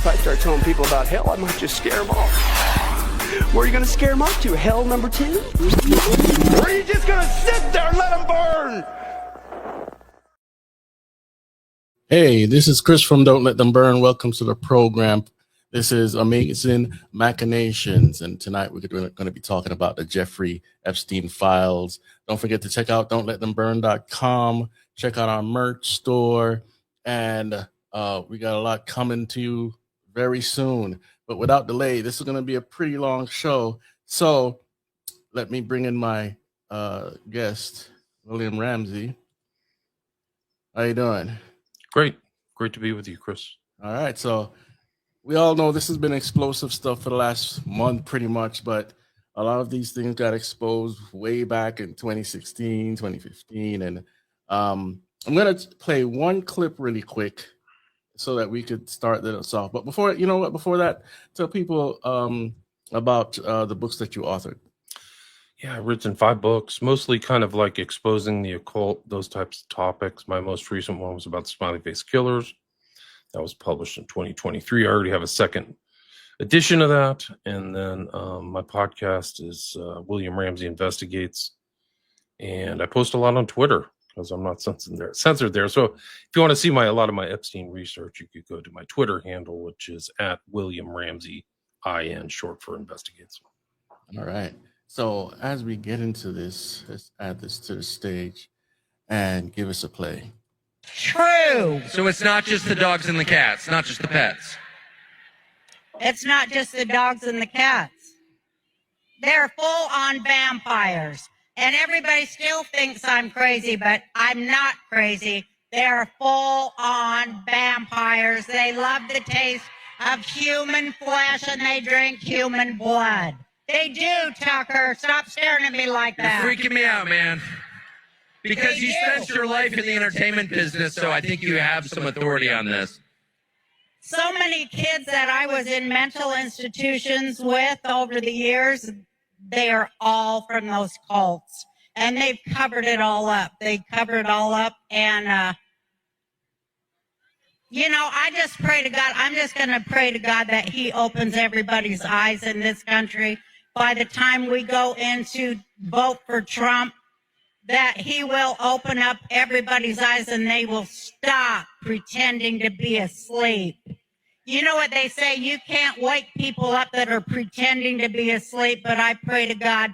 I start telling people about hell, I might just scare them off. Where are you going to scare them off to? Hell number 2? Or are you just going to sit there and let them burn? Hey, this is Chris from Don't Let Them Burn. Welcome to the program. This is Amazing Machinations, and tonight we're going to be talking about the Jeffrey Epstein files. Don't forget to check out don'tletthemburn.com. Check out our merch store, and we got a lot coming to you very soon. But without delay, this is going to be a pretty long show. So let me bring in my guest, William Ramsey. How you doing? Great to be with you, Chris. All right, so we all know this has been explosive stuff for the last month pretty much, but a lot of these things got exposed way back in 2016, 2015, and I'm going to play one clip really quick so that we could start this off. But before that, tell people about the books that you authored. Yeah, I've written 5 books, mostly kind of like exposing the occult, those types of topics. My most recent one was about the smiley face killers. That was published in 2023. I already have a second edition of that. And then my podcast is William Ramsey Investigates. And I post a lot on Twitter because I'm not censored there. So if you want to see a lot of my Epstein research, you could go to my Twitter handle, which is at William Ramsey, IN, short for Investigates. All right. So as we get into this, let's add this to the stage and give us a play. True. So it's not just the dogs and the cats, not just the pets. It's not just the dogs and the cats. They're full-on vampires. And everybody still thinks I'm crazy, but I'm not crazy. They're full-on vampires. They love the taste of human flesh and they drink human blood. They do, Tucker. Stop staring at me like that. You're freaking me out, man. Because you spent your life in the entertainment business, so I think you have some authority on this. So many kids that I was in mental institutions with over the years, they are all from those cults. And they've covered it all up. And, I just pray to God. I'm just going to pray to God that he opens everybody's eyes in this country. By the time we go into vote for Trump, that he will open up everybody's eyes and they will stop pretending to be asleep. You know what they say, you can't wake people up that are pretending to be asleep, but I pray to God,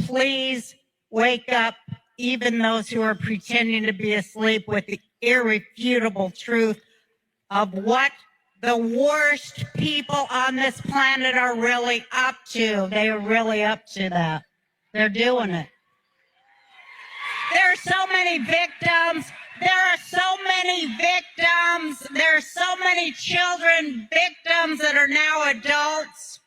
please wake up even those who are pretending to be asleep with the irrefutable truth of what the worst people on this planet are really up to. They are really up to that. They're doing it. There are so many victims. There are so many victims. There are so many children victims that are now adults.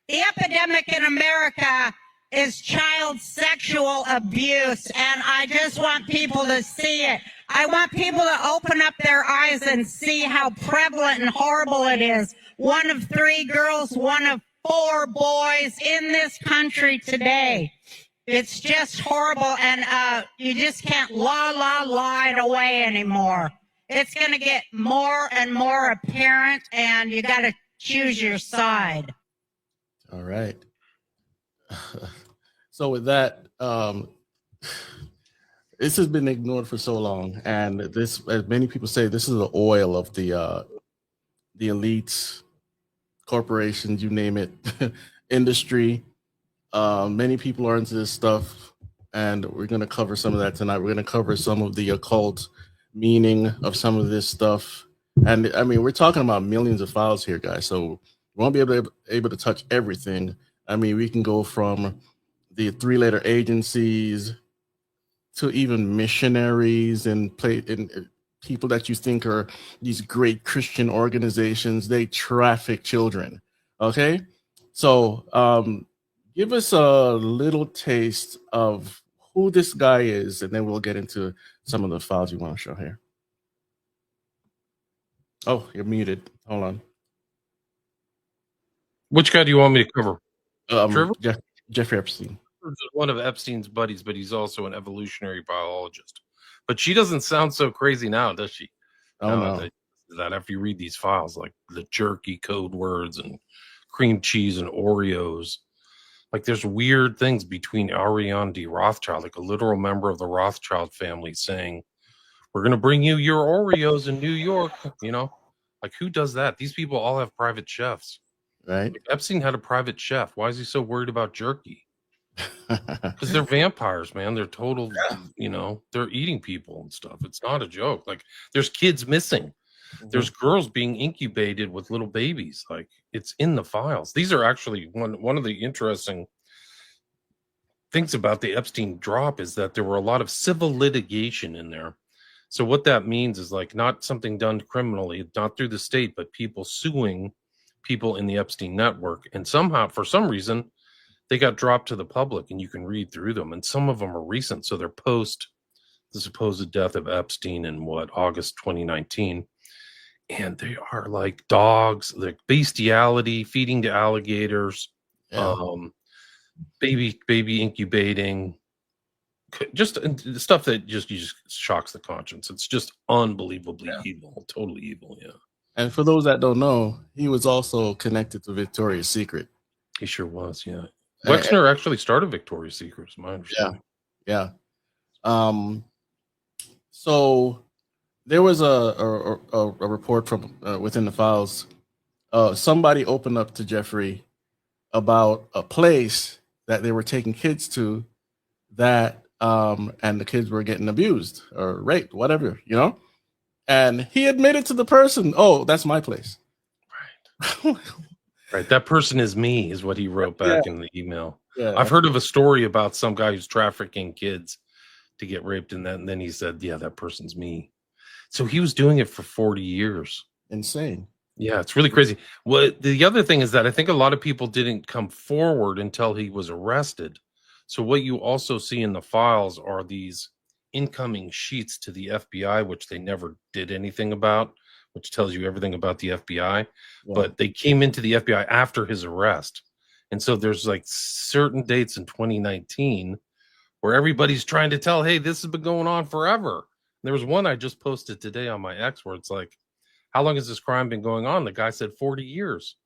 The epidemic in America is child sexual abuse, and I just want people to see it. I want people to open up their eyes and see how prevalent and horrible it is. 1 of 3 girls, 1 of 4 boys in this country today. It's just horrible, and you just can't lie it away anymore. It's going to get more and more apparent, and you got to choose your side. All right. So with that, this has been ignored for so long, and this, as many people say, this is the oil of the elites, corporations, you name it, industry. Many people are into this stuff, and we're going to cover some of that tonight. We're going to cover some of the occult meaning of some of this stuff. And I mean, we're talking about millions of files here, guys, so we won't be able to touch everything. I mean, we can go from the 3-letter agencies to even missionaries and people that you think are these great Christian organizations. They traffic children. Okay, so give us a little taste of who this guy is, and then we'll get into some of the files you want to show here. Oh, you're muted. Hold on. Which guy do you want me to cover? Jeffrey Epstein. One of Epstein's buddies, but he's also an evolutionary biologist. But she doesn't sound so crazy now, does she? Oh, no. to that after you read these files, like the jerky code words and cream cheese and Oreos. Like there's weird things between Ariane de Rothschild, like a literal member of the Rothschild family, saying, "We're going to bring you your Oreos in New York." Like who does that? These people all have private chefs. Right. Like Epstein had a private chef. Why is he so worried about jerky? Because they're vampires, man. They're total, they're eating people and stuff. It's not a joke. Like there's kids missing. There's girls being incubated with little babies. Like it's in the files. These are actually one of the interesting things about the Epstein drop is that there were a lot of civil litigation in there. So what that means is like not something done criminally, not through the state, but people suing people in the Epstein network. And somehow, for some reason, they got dropped to the public and you can read through them. And some of them are recent. So they're post the supposed death of Epstein in August 2019. And they are like dogs, like bestiality, feeding to alligators, baby incubating, just stuff that just shocks the conscience. It's just unbelievably evil, totally evil. Yeah. And for those that don't know, he was also connected to Victoria's Secret. He sure was. Yeah. Wexner actually started Victoria's Secret, is my understanding. Yeah. So there was a report from within the files. Somebody opened up to Jeffrey about a place that they were taking kids to that and the kids were getting abused or raped, whatever, and he admitted to the person, "Oh, that's my place." Right. Right. That person is me, is what he wrote back in the email. Yeah. I've heard of a story about some guy who's trafficking kids to get raped, and then he said, "Yeah, that person's me." So he was doing it for 40 years. Insane. Yeah, it's really crazy. Well, the other thing is that I think a lot of people didn't come forward until he was arrested. So what you also see in the files are these incoming sheets to the FBI, which they never did anything about, which tells you everything about the FBI. Yeah. But they came into the FBI after his arrest. And so there's like certain dates in 2019 where everybody's trying to tell, hey, this has been going on forever. There was one I just posted today on my X where it's like, how long has this crime been going on? The guy said 40 years.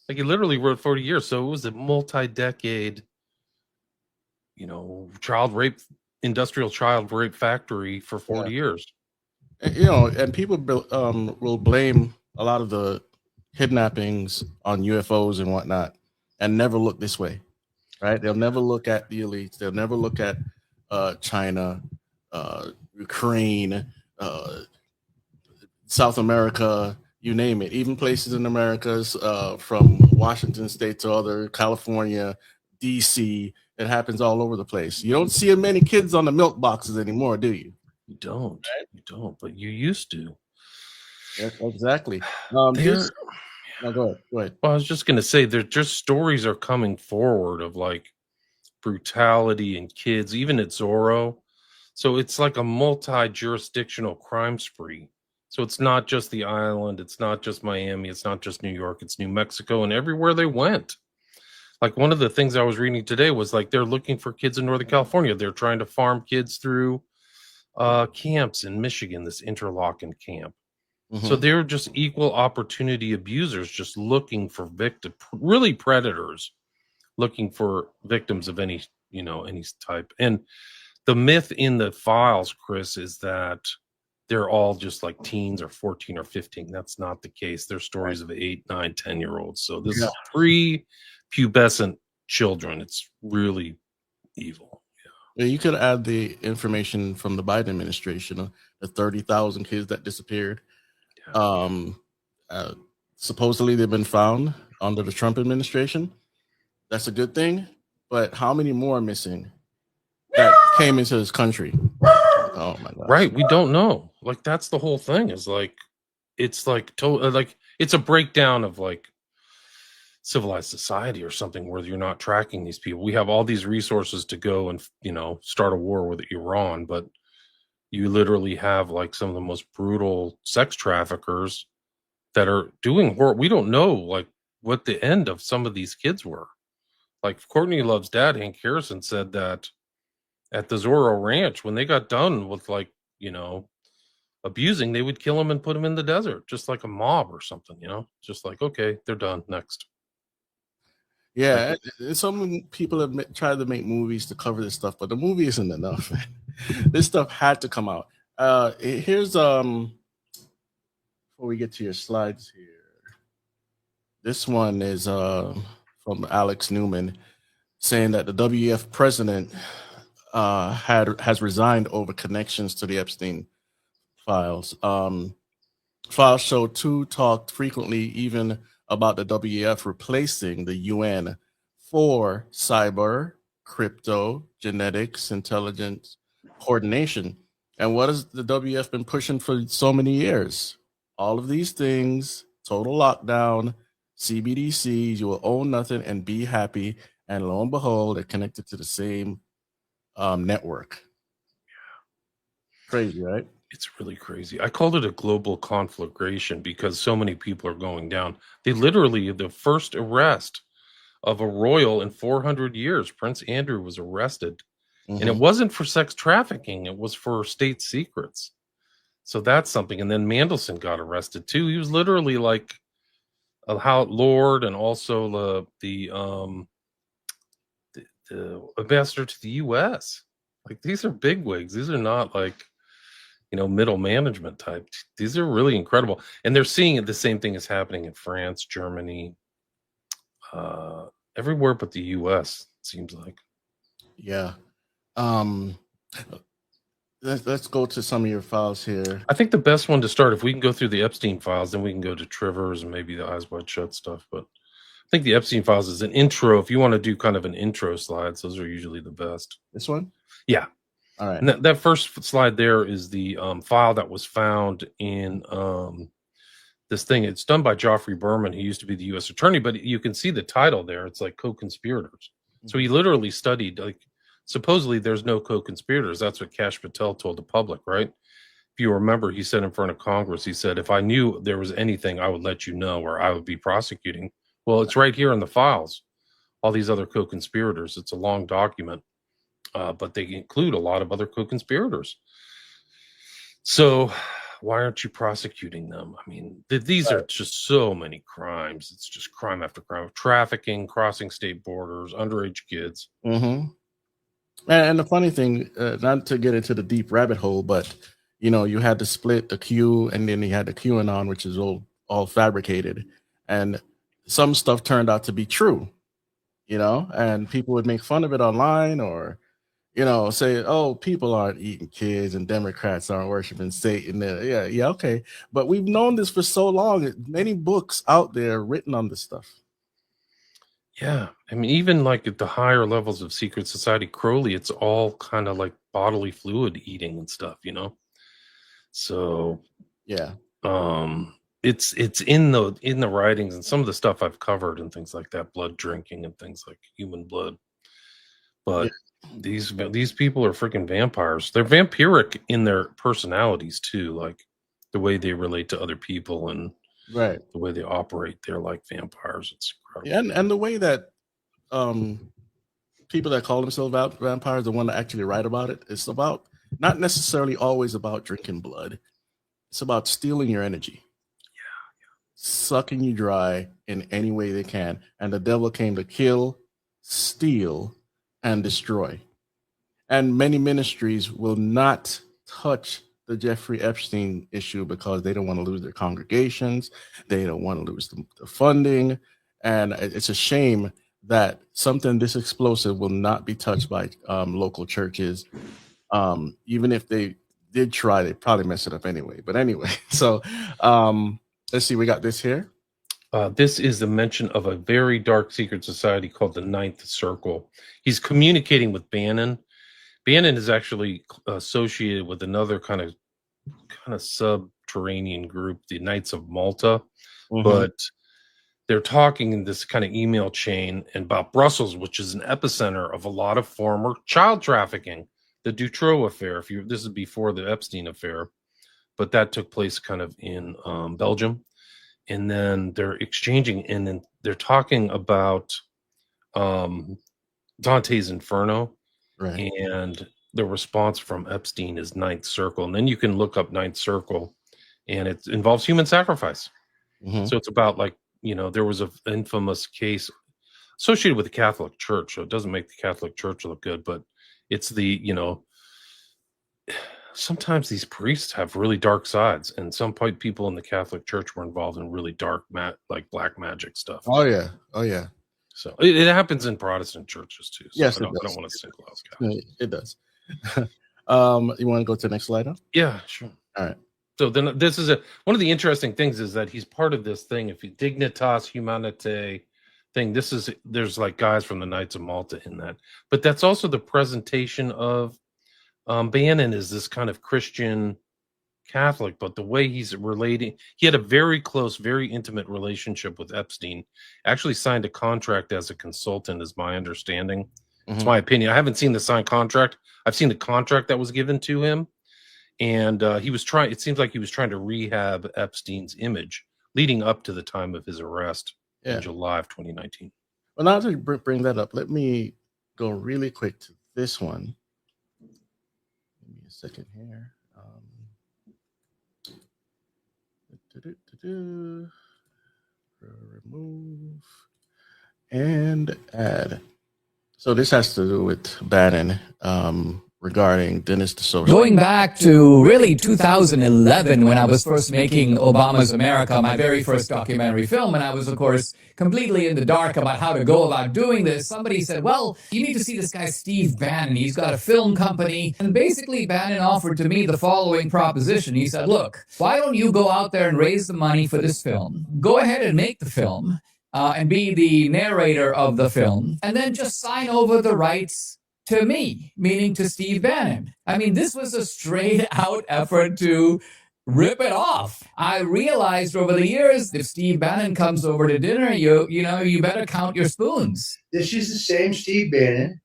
Like he literally wrote 40 years. So it was a multi-decade, industrial child rape factory for 40 years. And people will blame a lot of the kidnappings on UFOs and whatnot and never look this way, right? They'll never look at the elites. They'll never look at China, Ukraine, South America, you name it, even places in Americas, from Washington State to other California, DC. It happens all over the place. You don't see many kids on the milk boxes anymore, do you? You don't. Right? You don't, but you used to. Yes, exactly. No, go ahead. Well, I was just going to say, there just stories are coming forward of like brutality in kids, even at Zorro. So it's like a multi-jurisdictional crime spree. So it's not just the island. It's not just Miami. It's not just New York. It's New Mexico and everywhere they went. Like one of the things I was reading today was like they're looking for kids in Northern California. They're trying to farm kids through camps in Michigan, this Interlochen camp. Mm-hmm. So they're just equal opportunity abusers, just looking for victims, really predators, looking for victims of any type. And the myth in the files, Chris, is that they're all just like teens or 14 or 15. That's not the case. They're stories of 8, 9, 10-year-olds. So this is pre-pubescent children. It's really evil. Yeah, you could add the information from the Biden administration, the 30,000 kids that disappeared. Supposedly they've been found under the Trump administration. That's a good thing. But how many more are missing that came into this country? Oh my God. Right. We don't know. Like, that's the whole thing, is like, it's like, it's a breakdown of like civilized society or something where you're not tracking these people. We have all these resources to go and, start a war with Iran, but you literally have like some of the most brutal sex traffickers that are doing horror. We don't know like what the end of some of these kids were. Like Courtney Love's dad, Hank Harrison, said that at the Zorro Ranch, when they got done with like, abusing, they would kill them and put them in the desert, just like a mob or something, just like, okay, they're done, next. Yeah, some people have tried to make movies to cover this stuff, but the movie isn't enough. This stuff had to come out. Here's before we get to your slides here. This one is from Alex Newman saying that the WEF president has resigned over connections to the Epstein files. Files show two talked frequently even about the WEF replacing the UN for cyber, crypto, genetics, intelligence coordination. And what has the WEF been pushing for so many years? All of these things, total lockdown, CBDCs, you will own nothing and be happy. And lo and behold, they're connected to the same network. Crazy, right? It's really crazy. I called it a global conflagration because so many people are going down. They literally, the first arrest of a royal in 400 years, Prince Andrew was arrested. And it wasn't for sex trafficking. It was for state secrets. So that's something. And then Mandelson got arrested too. He was literally like a Lord and also the ambassador to the U.S. Like, these are bigwigs. These are not like, middle management type. These are really incredible. And they're seeing it. The same thing is happening in France, Germany, everywhere but the U.S., it seems like. Yeah. Let's go to some of your files here. I think the best one to start, if we can go through the Epstein files, then we can go to Trivers and maybe the Eyes Wide Shut stuff. But I think the Epstein files is an intro. If you want to do kind of an intro slides, those are usually the best. This one? Yeah. All right. And that first slide there is the file that was found in this thing. It's done by Geoffrey Berman, who used to be the U.S. attorney, but you can see the title there. It's like co-conspirators. So he literally studied, like, supposedly there's no co-conspirators. That's what Kash Patel told the public, right? If you remember, he said in front of Congress, he said, if I knew there was anything, I would let you know, or I would be prosecuting. Well, it's right here in the files, all these other co-conspirators. It's a long document, but they include a lot of other co-conspirators. So why aren't you prosecuting them? I mean, these are just so many crimes. It's just crime after crime. Trafficking, crossing state borders, underage kids. And the funny thing, not to get into the deep rabbit hole, but you had to split the Q, and then you had the QAnon, which is all fabricated, and some stuff turned out to be true, and people would make fun of it online, or say, oh, people aren't eating kids and Democrats aren't worshiping Satan. Yeah, okay, but we've known this for so long. Many books out there written on this stuff. Yeah, I mean, even like at the higher levels of secret society, Crowley, it's all kind of like bodily fluid eating and stuff, So yeah, it's in the writings, and some of the stuff I've covered and things like that, blood drinking and things like human blood. But these people are freaking vampires. They're vampiric in their personalities too, like the way they relate to other people and right, the way they operate. They're like vampires. It's incredible. Yeah, and the way that people that call themselves vampires, the one that actually write about it, it's about not necessarily always about drinking blood. It's about stealing your energy. Yeah. Sucking you dry in any way they can. And the devil came to kill, steal, and destroy. And many ministries will not touch the Jeffrey Epstein issue because they don't want to lose their congregations. They don't want to lose the funding. And it's a shame that something this explosive will not be touched by local churches. Even if they did try, they'd probably mess it up anyway. But anyway, so let's see, we got this here. This is the mention of a very dark secret society called the Ninth Circle. He's communicating with Bannon. Bannon is actually associated with another kind of subterranean group, the Knights of Malta. But they're talking in this kind of email chain about Brussels, which is an epicenter of a lot of former child trafficking. The Dutroux affair, this is before the Epstein affair, but that took place kind of in Belgium. And then they're exchanging, and then they're talking about Dante's Inferno. Right. And the response from Epstein is Ninth Circle. And then you can look up Ninth Circle, and it involves human sacrifice. Mhm. So it's about, like, there was an infamous case associated with the Catholic Church. So it doesn't make the Catholic Church look good, but it's sometimes these priests have really dark sides, and some people in the Catholic Church were involved in really dark, like black magic stuff. Oh yeah. So it happens in Protestant churches too. So Yes, I don't does. want to single out Catholics. It does. You want to go to the next slide now? Yeah, sure. All right. So then this is one of the interesting things is that he's part of this thing. If you Dignitas Humanitae thing, there's like guys from the Knights of Malta in that, but that's also the presentation of Bannon is this kind of Christian Catholic, but the way he's relating, he had a very close, very intimate relationship with Epstein. Actually signed a contract as a consultant, is my understanding. It's my opinion. I haven't seen the signed contract. I've seen the contract that was given to him, and it seems like he was trying to rehab Epstein's image leading up to the time of his arrest in July of 2019. Well, now to bring that up, let me go really quick to this one. Give me a second here. Remove and add. So this has to do with Bannon regarding Dennis the Social. Going back to really 2011, when I was first making Obama's America, my very first documentary film, and I was, of course, completely in the dark about how to go about doing this, somebody said, well, you need to see this guy Steve Bannon. He's got a film company. And basically, Bannon offered to me the following proposition. He said, look, why don't you go out there and raise the money for this film? Go ahead and make the film and be the narrator of the film, and then just sign over the rights to me, meaning to Steve Bannon. I mean, this was a straight out effort to rip it off. I realized over the years, if Steve Bannon comes over to dinner, you better count your spoons. This is the same Steve Bannon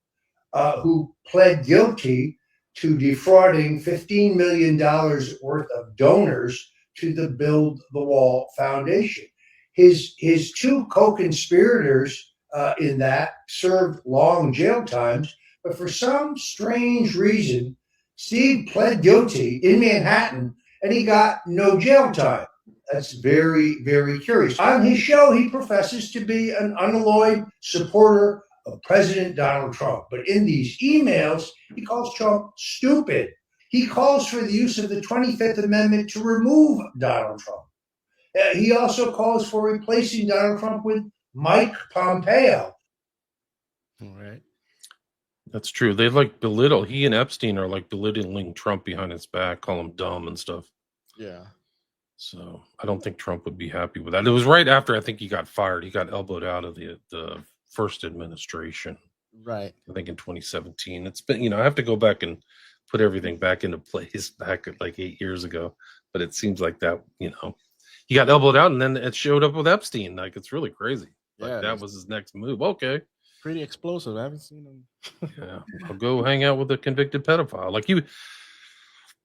who pled guilty to defrauding $15 million worth of donors to the Build the Wall Foundation. His two co-conspirators in that served long jail times. But for some strange reason, Steve pled guilty in Manhattan and he got no jail time. That's very, very curious. On his show, he professes to be an unalloyed supporter of President Donald Trump. But in these emails, he calls Trump stupid. He calls for the use of the 25th Amendment to remove Donald Trump. He also calls for replacing Donald Trump with Mike Pompeo. All right. That's true. They he and Epstein are like belittling Trump behind his back, call him dumb and stuff. Yeah. So I don't think Trump would be happy with that. It was right after I think he got fired. He got elbowed out of the first administration. Right. I think in 2017. It's been, I have to go back and put everything back into place back at like 8 years ago. But it seems like that, he got elbowed out and then it showed up with Epstein. Like, it's really crazy. Like, that was his next move. Okay. Pretty explosive. I haven't seen him. Yeah, I'll go hang out with a convicted pedophile. Like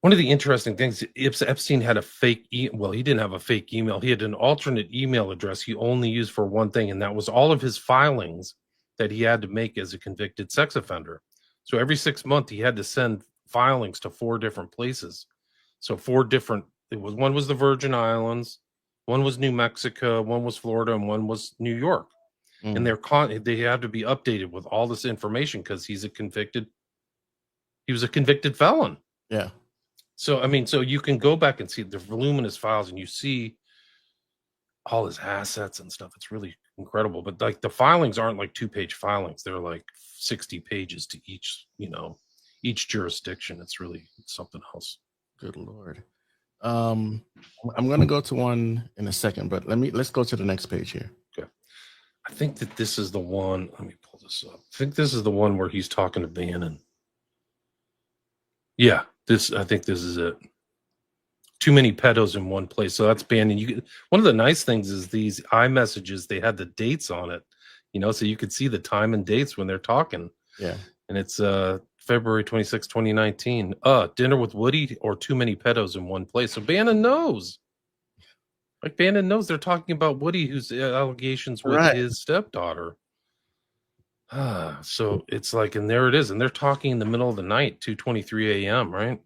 one of the interesting things, Epstein had a fake he didn't have a fake email. He had an alternate email address he only used for one thing, and that was all of his filings that he had to make as a convicted sex offender. So every 6 months, he had to send filings to 4 different places. So 4 different, one was the Virgin Islands, one was New Mexico, one was Florida, and one was New York. And they have to be updated with all this information because he was a convicted felon. Yeah. So, so you can go back and see the voluminous files and you see all his assets and stuff. It's really incredible. But like the filings aren't like 2-page filings. They're like 60 pages to each, each jurisdiction. It's really something else. Good Lord. I'm going to go to one in a second, but let's go to the next page here. Okay. I think that this is the one. Let me pull this up. I think this is the one where he's talking to Bannon. Yeah, I think this is it. Too many pedos in one place. So that's Bannon. One of the nice things is these iMessages, they had the dates on it, so you could see the time and dates when they're talking. Yeah. And it's February 26, 2019. Dinner with Woody or too many pedos in one place. So Bannon knows. Like Bannon knows they're talking about Woody, whose allegations with his stepdaughter. So it's like, and there it is, and they're talking in the middle of the night, 2:23 a.m., right?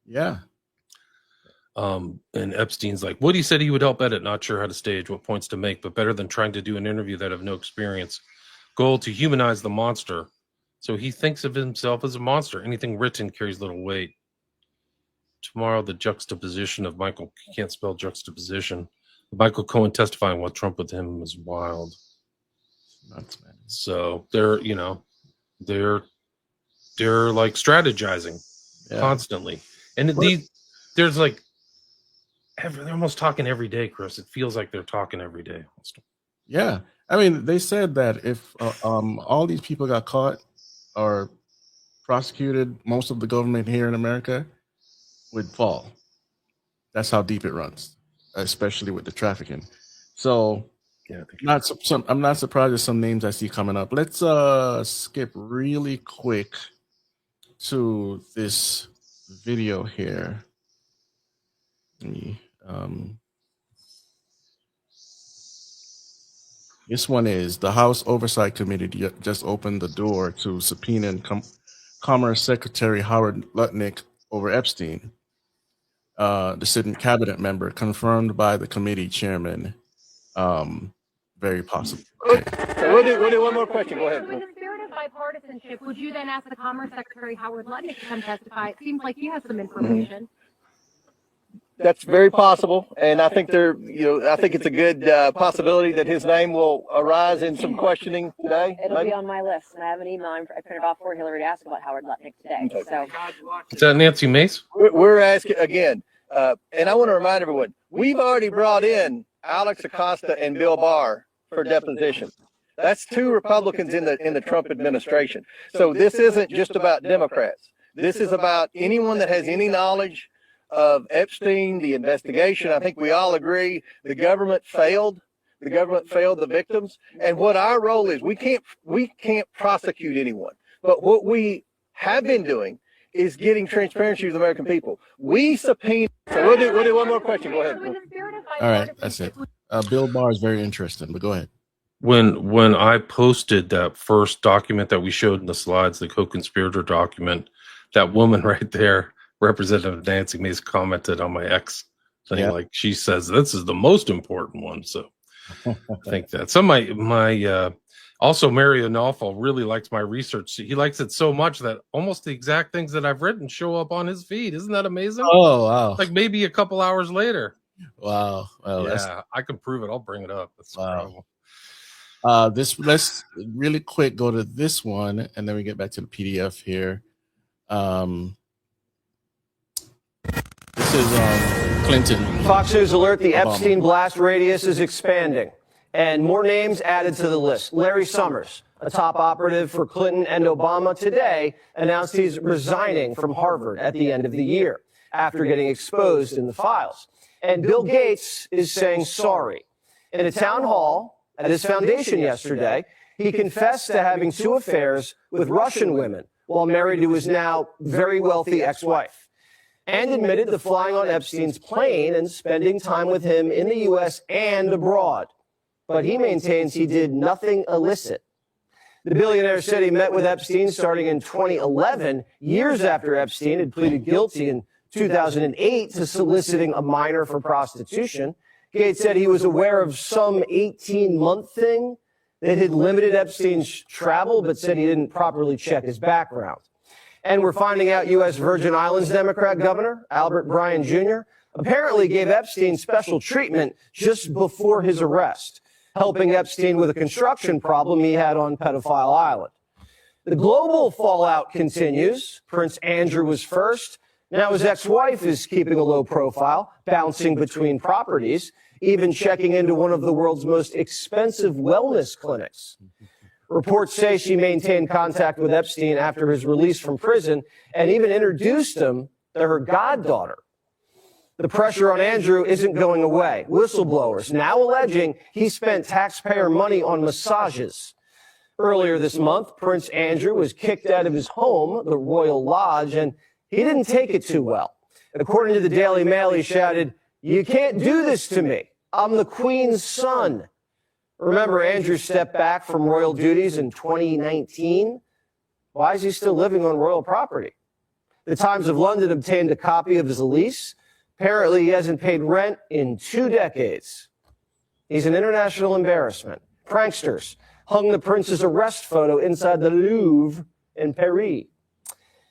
Yeah. And Epstein's like, Woody said he would help edit, not sure how to stage, what points to make, but better than trying to do an interview that have no experience. Goal to humanize the monster. So he thinks of himself as a monster. Anything written carries little weight. Tomorrow, the juxtaposition of Michael, can't spell juxtaposition. Michael Cohen testifying while Trump with him is wild. Nuts, man. So they're like strategizing constantly. And there's like, they're almost talking every day, Chris. It feels like they're talking every day. Yeah. I mean, they said that if all these people got caught or prosecuted, most of the government here in America would fall. That's how deep it runs, especially with the trafficking. So yeah, I'm not surprised at some names I see coming up. Let's skip really quick to this video here. Let me, this one is the House Oversight Committee just opened the door to subpoena Commerce Secretary Howard Lutnick over Epstein. The sitting cabinet member confirmed by the committee chairman. Very possible. Okay. We'll do one more question. Go ahead. So in the spirit of bipartisanship, would you then ask the Commerce Secretary Howard Lutnick to come testify? It seems like he has some information. That's very possible, and I think I think it's a good possibility that his name will arise in some questioning today. It'll be on my list, and I have an email I printed off for Hillary to ask about Howard Lutnick today. Okay. So, is that Nancy Mace? We're asking again, and I want to remind everyone: we've already brought in Alex Acosta and Bill Barr for deposition. That's two Republicans in the Trump administration. So this isn't just about Democrats. This is about anyone that has any knowledge of Epstein, the investigation. I think we all agree the government failed. The government failed the victims. And what our role is, we can't prosecute anyone. But what we have been doing is getting transparency to the American people. We subpoena. So we'll do one more question. Go ahead. All right, that's it. Bill Barr is very interesting, but go ahead. When I posted that first document that we showed in the slides, the co-conspirator document, that woman right there, Representative Nancy Mace, commented on my ex thing, like she says this is the most important one. So I think that some my also Mary Anolfo really likes my research. He likes it so much that almost the exact things that I've written show up on his feed. Isn't that amazing? Oh wow! Like maybe a couple hours later. Wow! Yeah, I can prove it. I'll bring it up. That's wow. Let's really quick go to this one, and then we get back to the PDF here. This is Clinton. Fox News alert: the Epstein blast radius is expanding, and more names added to the list. Larry Summers, a top operative for Clinton and Obama, today announced he's resigning from Harvard at the end of the year after getting exposed in the files. And Bill Gates is saying sorry. In a town hall at his foundation yesterday, he confessed to having 2 affairs with Russian women while married to his now very wealthy ex-wife, and admitted to flying on Epstein's plane and spending time with him in the U.S. and abroad. But he maintains he did nothing illicit. The billionaire said he met with Epstein starting in 2011, years after Epstein had pleaded guilty in 2008 to soliciting a minor for prostitution. Gates said he was aware of some 18-month thing that had limited Epstein's travel, but said he didn't properly check his background. And we're finding out U.S. Virgin Islands Democrat Governor Albert Bryan Jr. apparently gave Epstein special treatment just before his arrest, helping Epstein with a construction problem he had on Pedophile Island. The global fallout continues. Prince Andrew was first. Now his ex-wife is keeping a low profile, bouncing between properties, even checking into one of the world's most expensive wellness clinics. Reports say she maintained contact with Epstein after his release from prison and even introduced him to her goddaughter. The pressure on Andrew isn't going away. Whistleblowers now alleging he spent taxpayer money on massages. Earlier this month, Prince Andrew was kicked out of his home, the Royal Lodge, and he didn't take it too well. According to the Daily Mail, he shouted, "You can't do this to me. I'm the Queen's son." Remember, Andrew stepped back from royal duties in 2019. Why is he still living on royal property? The Times of London obtained a copy of his lease. Apparently, he hasn't paid rent in 2 decades. He's an international embarrassment. Pranksters hung the prince's arrest photo inside the Louvre in Paris.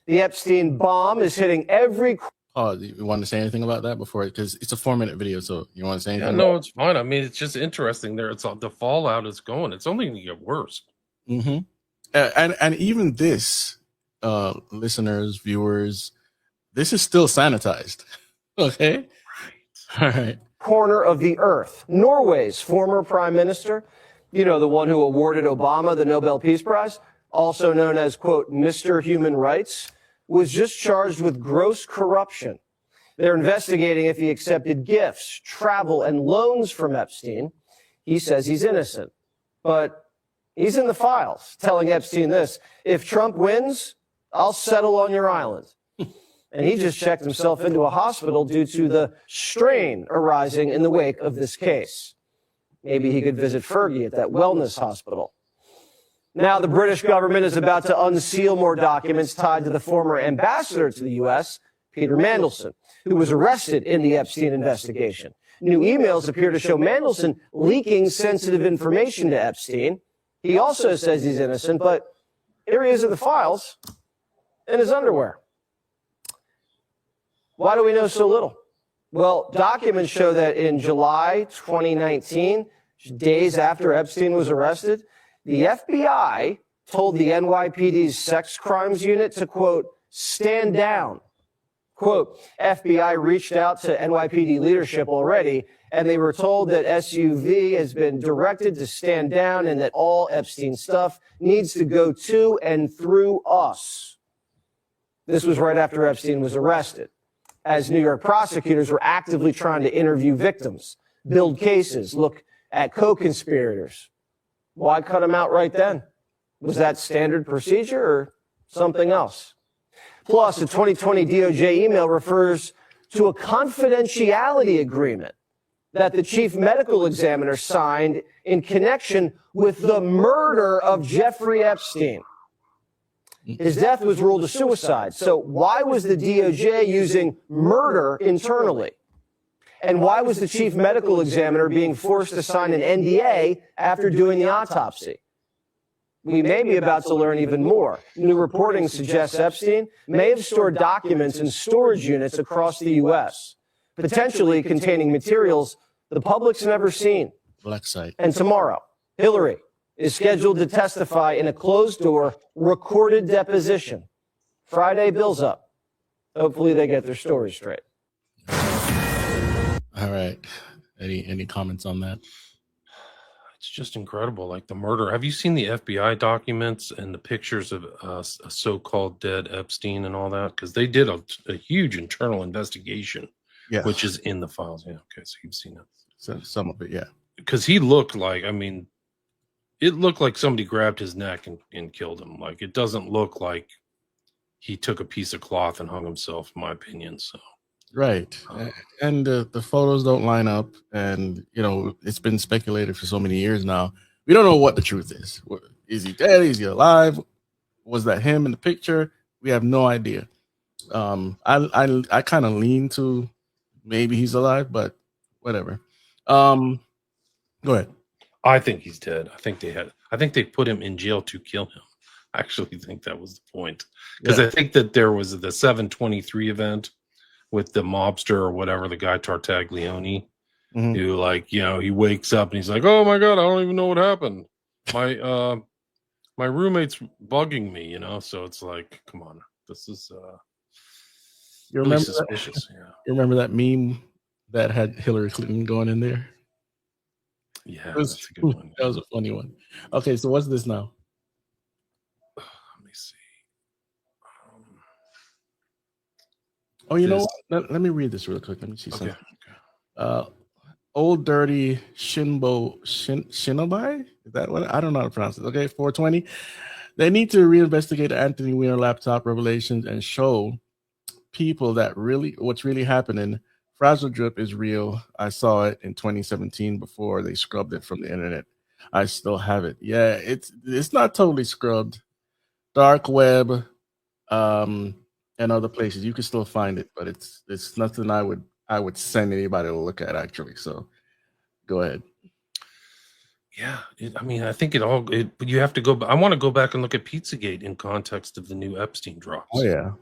The Epstein bomb is hitting every... Oh, you want to say anything about that before? Because it's a 4-minute video, so you want to say anything? Yeah, no, it's fine. I mean, it's just interesting there. It's the fallout is going. It's only going to get worse. Mm-hmm. And even this, listeners, viewers, this is still sanitized. Okay? Right. All right. Corner of the earth. Norway's former prime minister, you know, the one who awarded Obama the Nobel Peace Prize, also known as, quote, Mr. Human Rights, was just charged with gross corruption. They're investigating if he accepted gifts, travel, and loans from Epstein. He says he's innocent, but he's in the files, telling Epstein this: if Trump wins, I'll settle on your island. And he just checked himself into a hospital due to the strain arising in the wake of this case. Maybe he could visit Fergie at that wellness hospital. Now the British government is about to unseal more documents tied to the former ambassador to the U.S., Peter Mandelson, who was arrested in the Epstein investigation. New emails appear to show Mandelson leaking sensitive information to Epstein. He also says he's innocent, but here he is in the files in his underwear. Why do we know so little? Well, documents show that in July 2019, days after Epstein was arrested, the FBI told the NYPD's sex crimes unit to, quote, stand down. Quote, FBI reached out to NYPD leadership already, and they were told that SUV has been directed to stand down and that all Epstein stuff needs to go to and through us. This was right after Epstein was arrested, as New York prosecutors were actively trying to interview victims, build cases, look at co-conspirators. Why cut them out right then? Was that standard procedure or something else? Plus, a 2020 DOJ email refers to a confidentiality agreement that the chief medical examiner signed in connection with the murder of Jeffrey Epstein. His death was ruled a suicide. So why was the DOJ using murder internally? And why was the chief medical examiner being forced to sign an NDA after doing the autopsy? We may be about to learn even more. New reporting suggests Epstein may have stored documents in storage units across the U.S., potentially containing materials the public's never seen. Black site. And tomorrow, Hillary is scheduled to testify in a closed-door, recorded deposition. Friday, Bill's up. Hopefully they get their story straight. All right. Any comments on that? It's just incredible, like the murder. Have you seen the FBI documents and the pictures of a so-called dead Epstein and all that? Because they did a huge internal investigation, Yeah. which is in the files. Yeah, okay, so you've seen it. So, some of it, yeah. Because he looked like, I mean, it looked like somebody grabbed his neck and killed him. Like, it doesn't look like he took a piece of cloth and hung himself, in my opinion. So, right. And the photos don't line up. And, you know, it's been speculated for so many years now. We don't know what the truth is. Is he dead? Is he alive? Was that him in the picture? We have no idea. I kind of lean to maybe he's alive, but whatever. Go ahead. I think he's dead. I think they put him in jail to kill him. I actually think that was the point. Because I think that there was the 723 event with the mobster or whatever, the guy Tartaglione, who, like, you know, he wakes up and he's like, oh my God, I don't even know what happened. My roommate's bugging me, you know? So it's like, come on, this is You really remember suspicious. Yeah. You remember that meme that had Hillary Clinton going in there? Yeah, That's a good one. That was a funny one. Okay, so what's this now? Let me see. Oh, you know what? Let me read this real quick. Let me see something. Old Dirty Shinobi? Is that what? I don't know how to pronounce it. Okay, 420. They need to reinvestigate Anthony Weiner laptop revelations and show people that what's really happening. Frazzle Drip is real. I saw it in 2017 before they scrubbed it from the internet. I still have it. Yeah, it's not totally scrubbed. Dark web, and other places you can still find it, but it's nothing I would send anybody to look at actually. So go ahead. Yeah, I mean, I think you have to go. I want to go back and look at Pizzagate in context of the new Epstein drops. Oh yeah.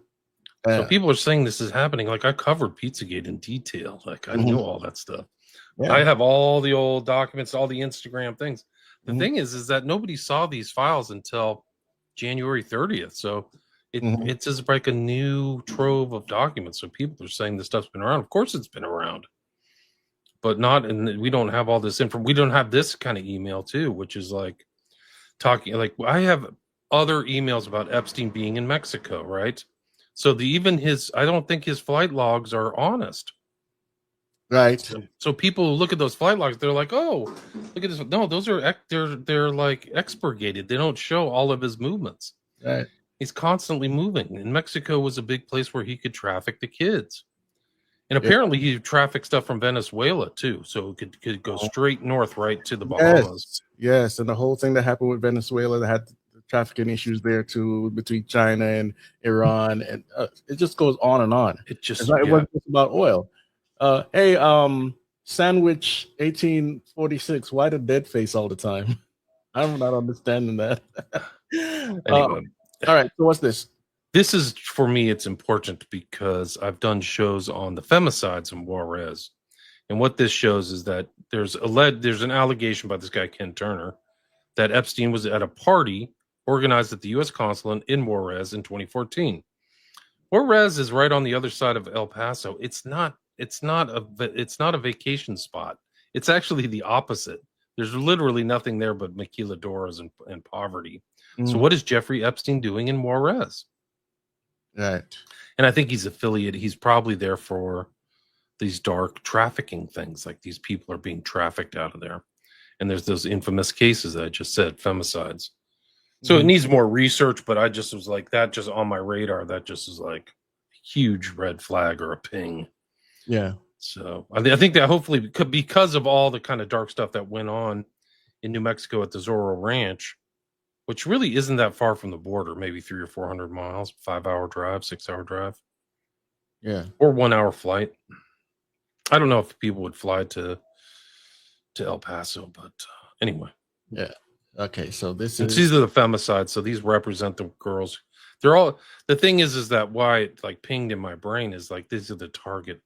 So people are saying this is happening. Like I covered Pizzagate in detail. Like I knew all that stuff. Yeah. I have all the old documents, all the Instagram things. The thing is that nobody saw these files until January 30th. So it's just like a new trove of documents. So people are saying this stuff's been around. Of course it's been around. But not, and we don't have all this information. We don't have this kind of email too, which is like talking, like I have other emails about Epstein being in Mexico, right? So I don't think his flight logs are honest. Right. So people who look at those flight logs, they're like, oh, look at this. No, those are, they're like expurgated. They don't show all of his movements. Right. He's constantly moving. And Mexico was a big place where he could traffic the kids. And apparently he trafficked stuff from Venezuela too. So it could go straight north, right to the Bahamas. Yes. And the whole thing that happened with Venezuela, that had trafficking issues there too, between China and Iran. And it just goes on and on. It wasn't just about oil. Hey, Sandwich 1846, why the dead face all the time? I'm not understanding that. Anyway. All right, so what's this? This is, for me, it's important because I've done shows on the femicides in Juarez. And what this shows is that there's an allegation by this guy, Ken Turner, that Epstein was at a party organized at the U.S. consulate in Juarez in 2014. Juarez is right on the other side of El Paso. It's not a vacation spot. It's actually the opposite. There's literally nothing there but maquiladoras and poverty. So what is Jeffrey Epstein doing in Juarez? Right. And I think he's affiliated. He's probably there for these dark trafficking things. Like these people are being trafficked out of there. And there's those infamous cases that I just said, femicides. So it needs more research, but I just was like, that just on my radar, that just is like a huge red flag or a ping. Yeah. So I think that hopefully because of all the kind of dark stuff that went on in New Mexico at the Zorro Ranch, which really isn't that far from the border, maybe 300 or 400 miles, 5-hour drive, 6-hour drive. Yeah. Or 1-hour flight. I don't know if people would fly to El Paso, but anyway. Yeah. Okay. So these are the femicides. So these represent the girls. They're all, the thing is that why it like pinged in my brain is like, these are the target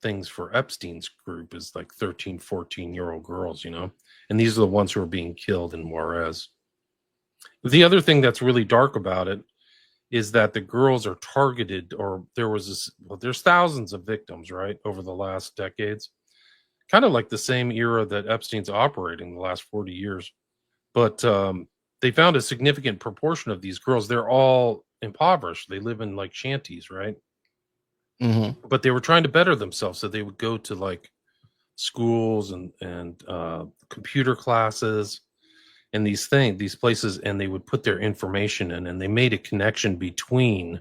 things for Epstein's group is like 13, 14-year-old girls, and these are the ones who are being killed in Juarez. The other thing that's really dark about it is that the girls are targeted, or there's thousands of victims, right, over the last decades, kind of like the same era that Epstein's operating the last 40 years. But they found a significant proportion of these girls, they're all impoverished. They live in like shanties, right? But they were trying to better themselves, so they would go to like schools and computer classes and these places, and they would put their information in, and they made a connection between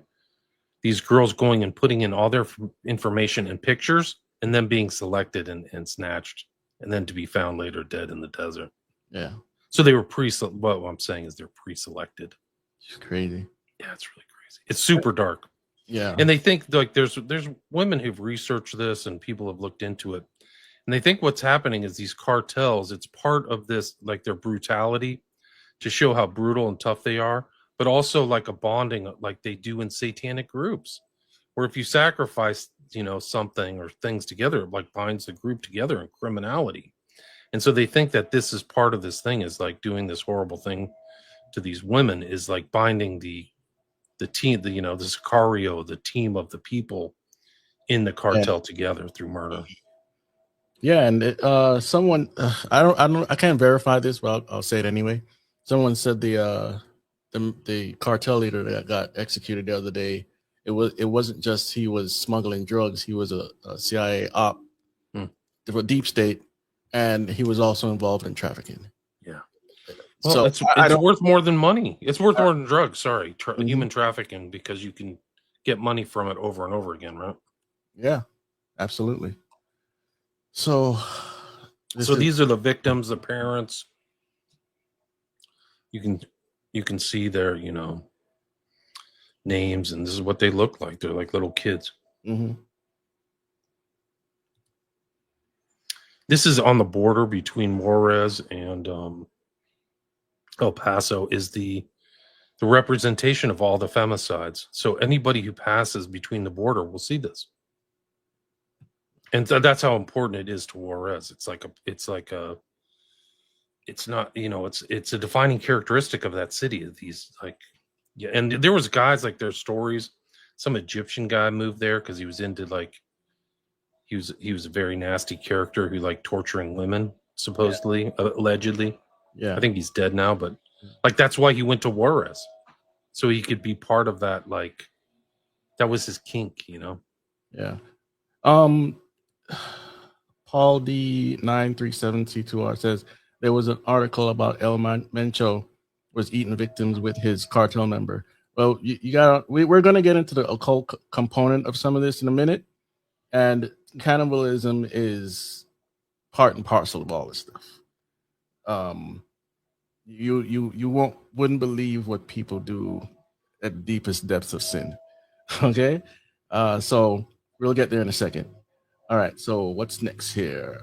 these girls going and putting in all their information and pictures, and then being selected and snatched, and then to be found later dead in the desert. Yeah. So they were what I'm saying is they're pre-selected. It's crazy. Yeah, it's really crazy. It's super dark. Yeah. And they think like there's women who've researched this and people have looked into it. And they think what's happening is these cartels, it's part of this, like their brutality to show how brutal and tough they are, but also like a bonding like they do in satanic groups, where if you sacrifice, something or things together, it like binds the group together in criminality. And so they think that this is part of this thing, is like doing this horrible thing to these women is like binding the team, the Sicario, the team of the people in the cartel together through murder. Yeah, and someone I can't verify this, but I'll say it anyway. Someone said the cartel leader that got executed the other day, it wasn't just he was smuggling drugs, he was a CIA op for deep state, and he was also involved in trafficking. Yeah. Well, so it's worth more than money. It's worth more than drugs. Sorry, human trafficking, because you can get money from it over and over again, right? Yeah, absolutely. So these are the victims, the parents. you can see their, you know, names, and this is what they look like. They're like little kids. Mm-hmm. This is on the border between Juarez and El Paso, is the representation of all the femicides. So anybody who passes between the border will see this. And that's how important it is to Juarez. It's not, you know, it's a defining characteristic of that city. These, like, yeah, and there was guys, like, their stories. Some Egyptian guy moved there because he was into, like, he was a very nasty character who liked torturing women, supposedly, allegedly. Yeah, I think he's dead now, but like that's why he went to Juarez, so he could be part of that. Like, that was his kink, you know. Yeah. Paul D937C2R says there was an article about El Mencho was eating victims with his cartel member. Well, you got we're going to get into the occult component of some of this in a minute, and cannibalism is part and parcel of all this stuff. You wouldn't believe what people do at the deepest depths of sin. Okay, so we'll get there in a second. All right, so what's next here?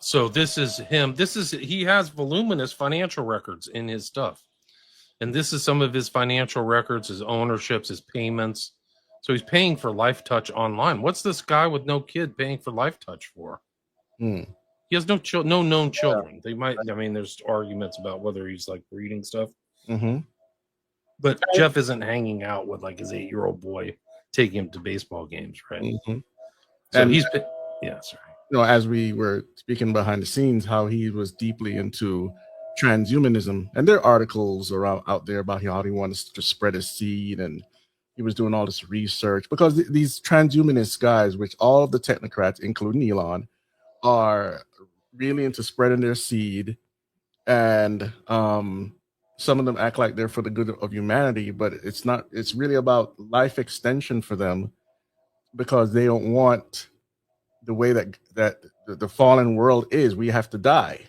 So this is him. He has voluminous financial records in his stuff, and this is some of his financial records, his ownerships, his payments. So he's paying for Life Touch online. What's this guy with no kid paying for Life Touch for? He has no known children. They might. I mean, there's arguments about whether he's like breeding stuff. Mm-hmm. But Jeff isn't hanging out with like his 8-year-old boy, taking him to baseball games, right? Mm-hmm. So and he's been, yeah, sorry. You know, as we were speaking behind the scenes, how he was deeply into transhumanism, and there are articles around out there about how he wanted to spread his seed, and he was doing all this research because these transhumanist guys, which all of the technocrats, including Elon, are really into spreading their seed, and some of them act like they're for the good of humanity, but it's not. It's really about life extension for them because they don't want the way that the fallen world is. We have to die,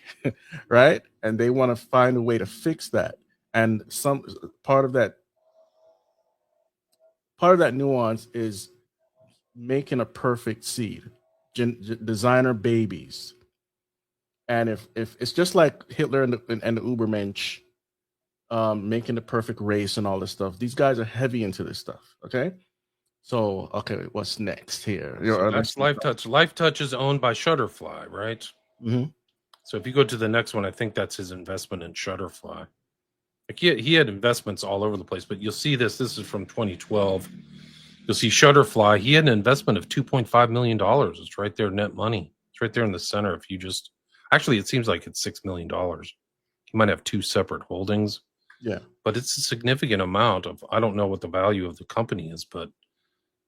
right? And they want to find a way to fix that. And some part of that nuance is making a perfect seed, designer babies. And if it's just like Hitler and the Ubermensch, making the perfect race and all this stuff, these guys are heavy into this stuff. Okay. So, okay, what's next here? So that's Life Touch. Life Touch is owned by Shutterfly, right? Mm-hmm. So if you go to the next one, I think that's his investment in Shutterfly. Like he had investments all over the place, but you'll see this. This is from 2012. You'll see Shutterfly. He had an investment of $2.5 million. It's right there, net money. It's right there in the center. If you just actually, it seems like it's $6 million. He might have two separate holdings. Yeah, but it's a significant amount of. I don't know what the value of the company is, but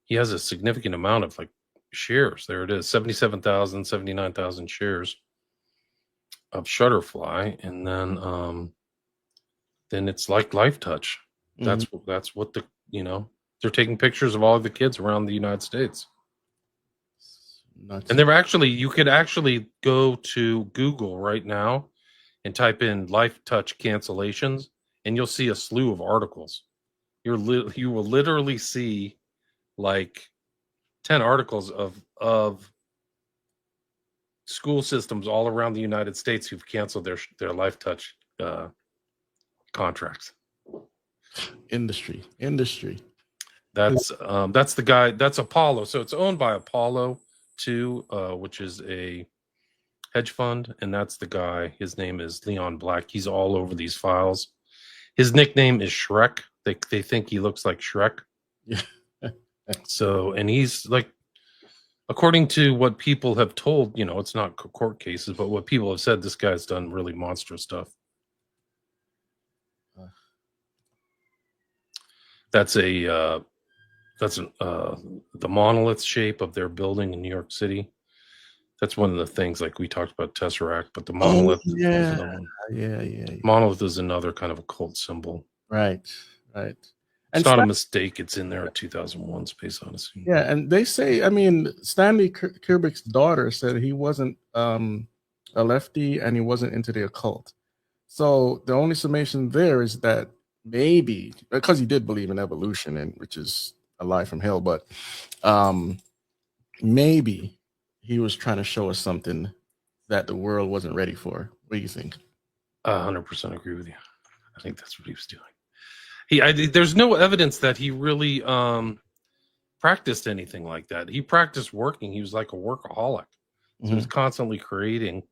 he has a significant amount of like shares. There it is, 79,000 shares of Shutterfly, and then it's like Life Touch. That's what the, you know, they're taking pictures of all of the kids around the United States. And they're actually, you could actually go to Google right now and type in Life Touch cancellations, and you'll see a slew of articles. You will literally see like 10 articles of school systems all around the United States who've canceled their Life Touch contracts. Industry. That's the guy. That's Apollo. So it's owned by Apollo 2, which is a hedge fund, and that's the guy. His name is Leon Black. He's all over these files. His nickname is Shrek. They think he looks like Shrek. Yeah. So, and he's like, according to what people have told, you know, it's not court cases, but what people have said, this guy's done really monstrous stuff. That's the monolith shape of their building in New York City. That's one of the things, like we talked about Tesseract, but the monolith. Yeah. Monolith is another kind of a cult symbol. Right. It's not a mistake. It's in there at 2001 Space Odyssey. Yeah, and they say, I mean, Stanley Kubrick's daughter said he wasn't a lefty and he wasn't into the occult. So the only summation there is that maybe, because he did believe in evolution, and which is a lie from hell, but maybe he was trying to show us something that the world wasn't ready for. What do you think? 100% agree with you. I think that's what he was doing. There's no evidence that he really practiced anything like that. He practiced working. He was like a workaholic. So he was constantly creating.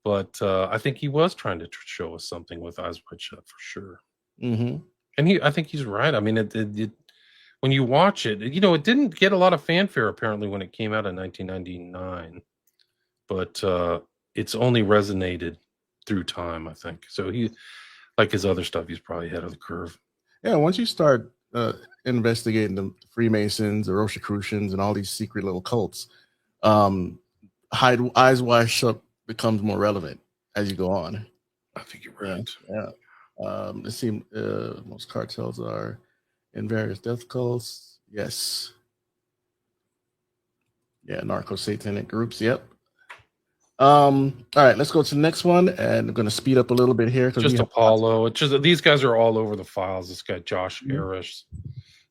But I think he was trying to show us something with Eyes Wide Shut for sure. And I think he's right. I mean, when you watch it, you know, it didn't get a lot of fanfare apparently when it came out in 1999, but it's only resonated through time, I think. So he, like his other stuff, he's probably ahead of the curve. Yeah, once you start investigating the Freemasons, the Rosicrucians, and all these secret little cults, Eyes Wide Shut becomes more relevant as you go on. I think you're right. Yeah. Let's see. Most cartels are in various death cults. Yes. Yeah, narco-satanic groups. Yep. All right, let's go to the next one, and I'm going to speed up a little bit here. Just Apollo. It's just these guys are all over the files. This guy Josh Harris,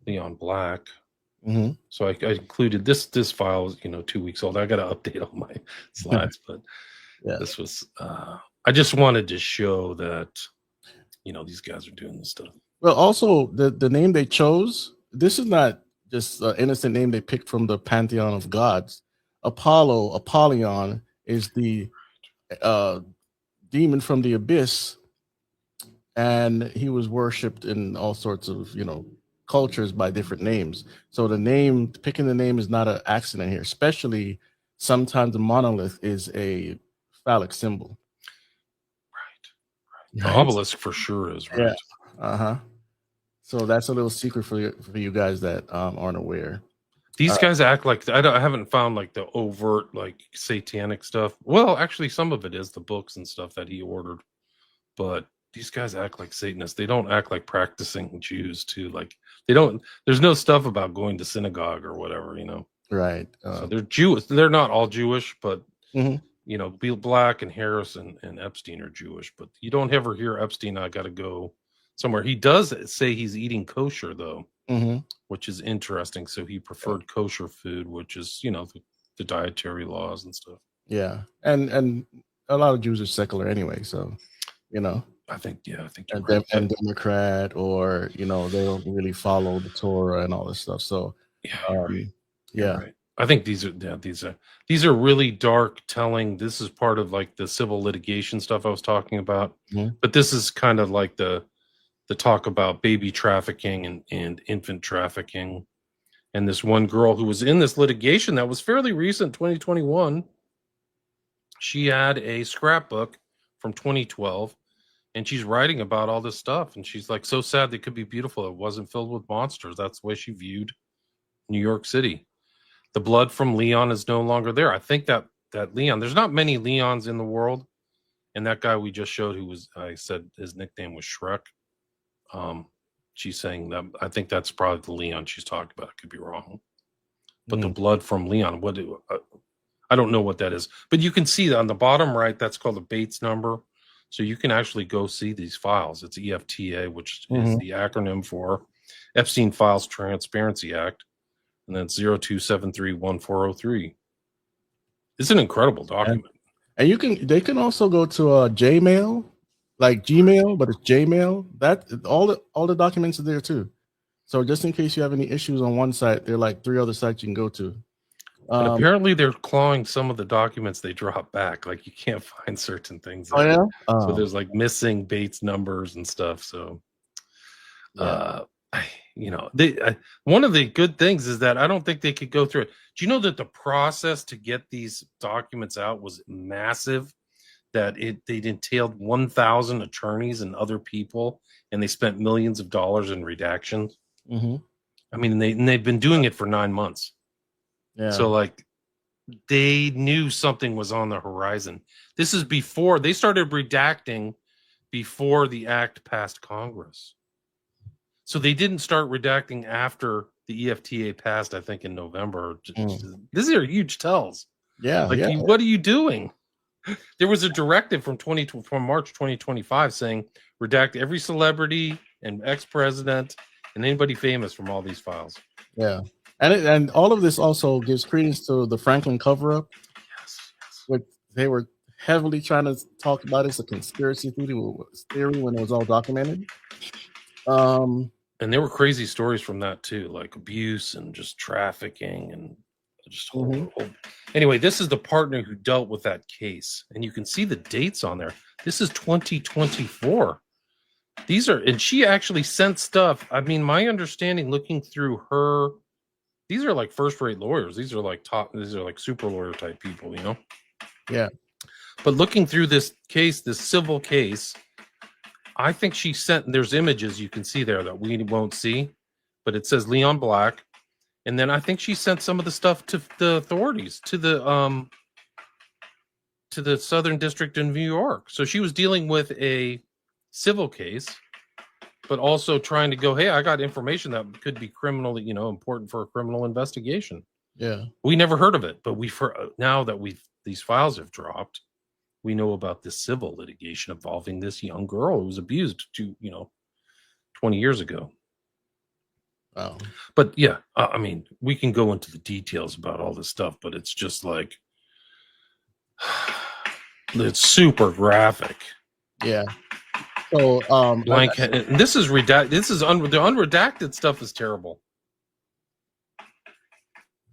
Leon Black. So I included this file, 2 weeks old. I got to update all my slides, but this was. I just wanted to show that, these guys are doing this stuff. Well, also the name they chose. This is not just an innocent name they picked from the pantheon of gods. Apollyon, is the demon from the abyss, and he was worshipped in all sorts of cultures by different names. So picking the name is not an accident here. Especially sometimes the monolith is a phallic symbol. Right. The obelisk for sure is right. Yeah. So that's a little secret for you guys that aren't aware. These guys act like I haven't found like the overt like satanic stuff. Well, actually, some of it is the books and stuff that he ordered, but these guys act like Satanists. They don't act like practicing Jews too. Like they don't. There's no stuff about going to synagogue or whatever. Right. So they're Jewish. They're not all Jewish, but Bill Black and Harris and Epstein are Jewish. But you don't ever hear Epstein. I got to go somewhere. He does say he's eating kosher though. Which is interesting. So he preferred kosher food, which is, the dietary laws and stuff. Yeah. And a lot of Jews are secular anyway. So, I think you're right. And Democrat, or, they don't really follow the Torah and all this stuff. So, right. I think these are really dark telling. This is part of like the civil litigation stuff I was talking about. But this is kind of like the talk about baby trafficking and infant trafficking. And this one girl who was in this litigation that was fairly recent, 2021, she had a scrapbook from 2012, and she's writing about all this stuff. And she's like, so sad they could be beautiful. It wasn't filled with monsters. That's the way she viewed New York City. The blood from Leon is no longer there. I think that Leon, there's not many Leons in the world. And that guy we just showed I said his nickname was Shrek. She's saying that I think that's probably the Leon she's talking about. I could be wrong, but the blood from Leon, I don't know what that is, but you can see that on the bottom right, that's called the Bates number. So you can actually go see these files. It's EFTA, which is the acronym for Epstein Files Transparency Act. And then 02731403. It's an incredible document. And they can also go to Jmail. Like Gmail, but it's Jmail. That all the documents are there too. So just in case you have any issues on one site, there are like 3 other sites you can go to. But apparently they're clawing some of the documents they drop back. Like you can't find certain things. Oh yeah. So there's like missing Bates numbers and stuff. So, one of the good things is that I don't think they could go through it. Do you know that the process to get these documents out was massive? That they entailed 1,000 attorneys and other people, and they spent millions of dollars in redactions. I mean, they've been doing it for 9 months. Yeah. So like, they knew something was on the horizon. This is before they started redacting, before the act passed Congress. So they didn't start redacting after the EFTA passed. I think in November. These are huge tells. Yeah. Like, what are you doing? There was a directive from March 2025 saying redact every celebrity and ex-president and anybody famous from all these files. Yeah, and all of this also gives credence to the Franklin cover-up, which they were heavily trying to talk about as a conspiracy theory when it was all documented. And there were crazy stories from that too, like abuse and just trafficking and just horrible. Anyway, this is the partner who dealt with that case, and you can see the dates on there. This is 2024. These are, and she actually sent stuff. I mean, my understanding, looking through her, these are like first-rate lawyers. These are like super lawyer type people, you know? Yeah. But looking through this case, this civil case, I think she sent, there's images you can see there that we won't see, but it says Leon Black. And then I think she sent some of the stuff to the authorities, to the Southern District in New York. So she was dealing with a civil case, but also trying to go, hey, I got information that could be criminally, you know, important for a criminal investigation. Yeah. We never heard of it, but now that these files have dropped, we know about this civil litigation involving this young girl who was abused 20 years ago. Wow. But yeah, I mean, we can go into the details about all this stuff, but it's just like, it's super graphic. Yeah. So, this is redacted. The unredacted stuff is terrible.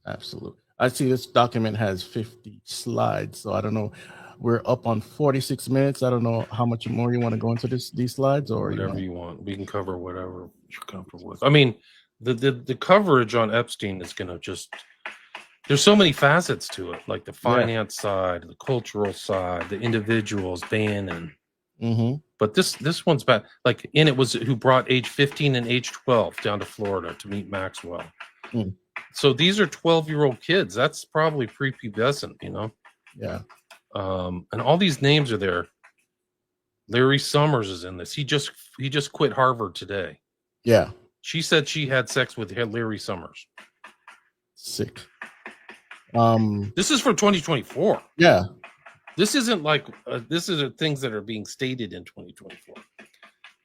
Absolutely. I see this document has 50 slides, so I don't know. We're up on 46 minutes. I don't know how much more you want to go into these slides, or whatever you want. We can cover whatever you're comfortable with. I mean, the coverage on Epstein is going to just, there's so many facets to it, like the finance side, the cultural side, the individuals, Bannon. But this one's bad. Like, and it was who brought age 15 and age 12 down to Florida to meet Maxwell. So these are 12-year-old kids. That's probably prepubescent, you know? Yeah. And all these names are there. Larry Summers is in this. He just quit Harvard today. Yeah. She said she had sex with Larry Summers. Sick. This is from 2024. Yeah. This isn't like this is things that are being stated in 2024.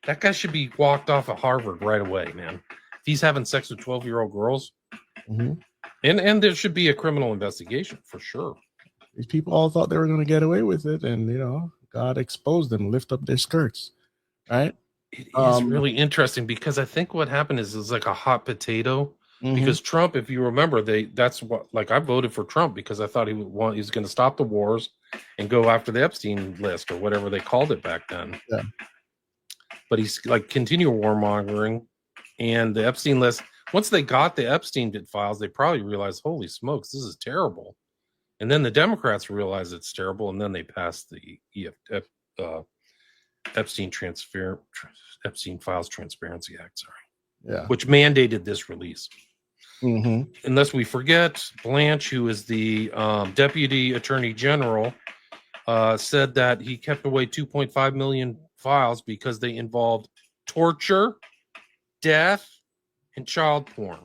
That guy should be walked off of Harvard right away, man. If he's having sex with 12-year-old girls, and there should be a criminal investigation for sure. These people all thought they were going to get away with it, and God exposed them, lift up their skirts, right? It is really interesting because I think what happened is like a hot potato. Because Trump, if you remember, that's what, like, I voted for Trump because I thought he was going to stop the wars and go after the Epstein list or whatever they called it back then. Yeah. But he's like continue warmongering, and the Epstein list. Once they got the Epstein files, they probably realized, holy smokes, this is terrible. And then the Democrats realized it's terrible, and then they passed the Epstein Files Transparency Act. Yeah. Which mandated this release. Unless we forget, Blanche, who is the Deputy Attorney General, said that he kept away 2.5 million files because they involved torture, death, and child porn.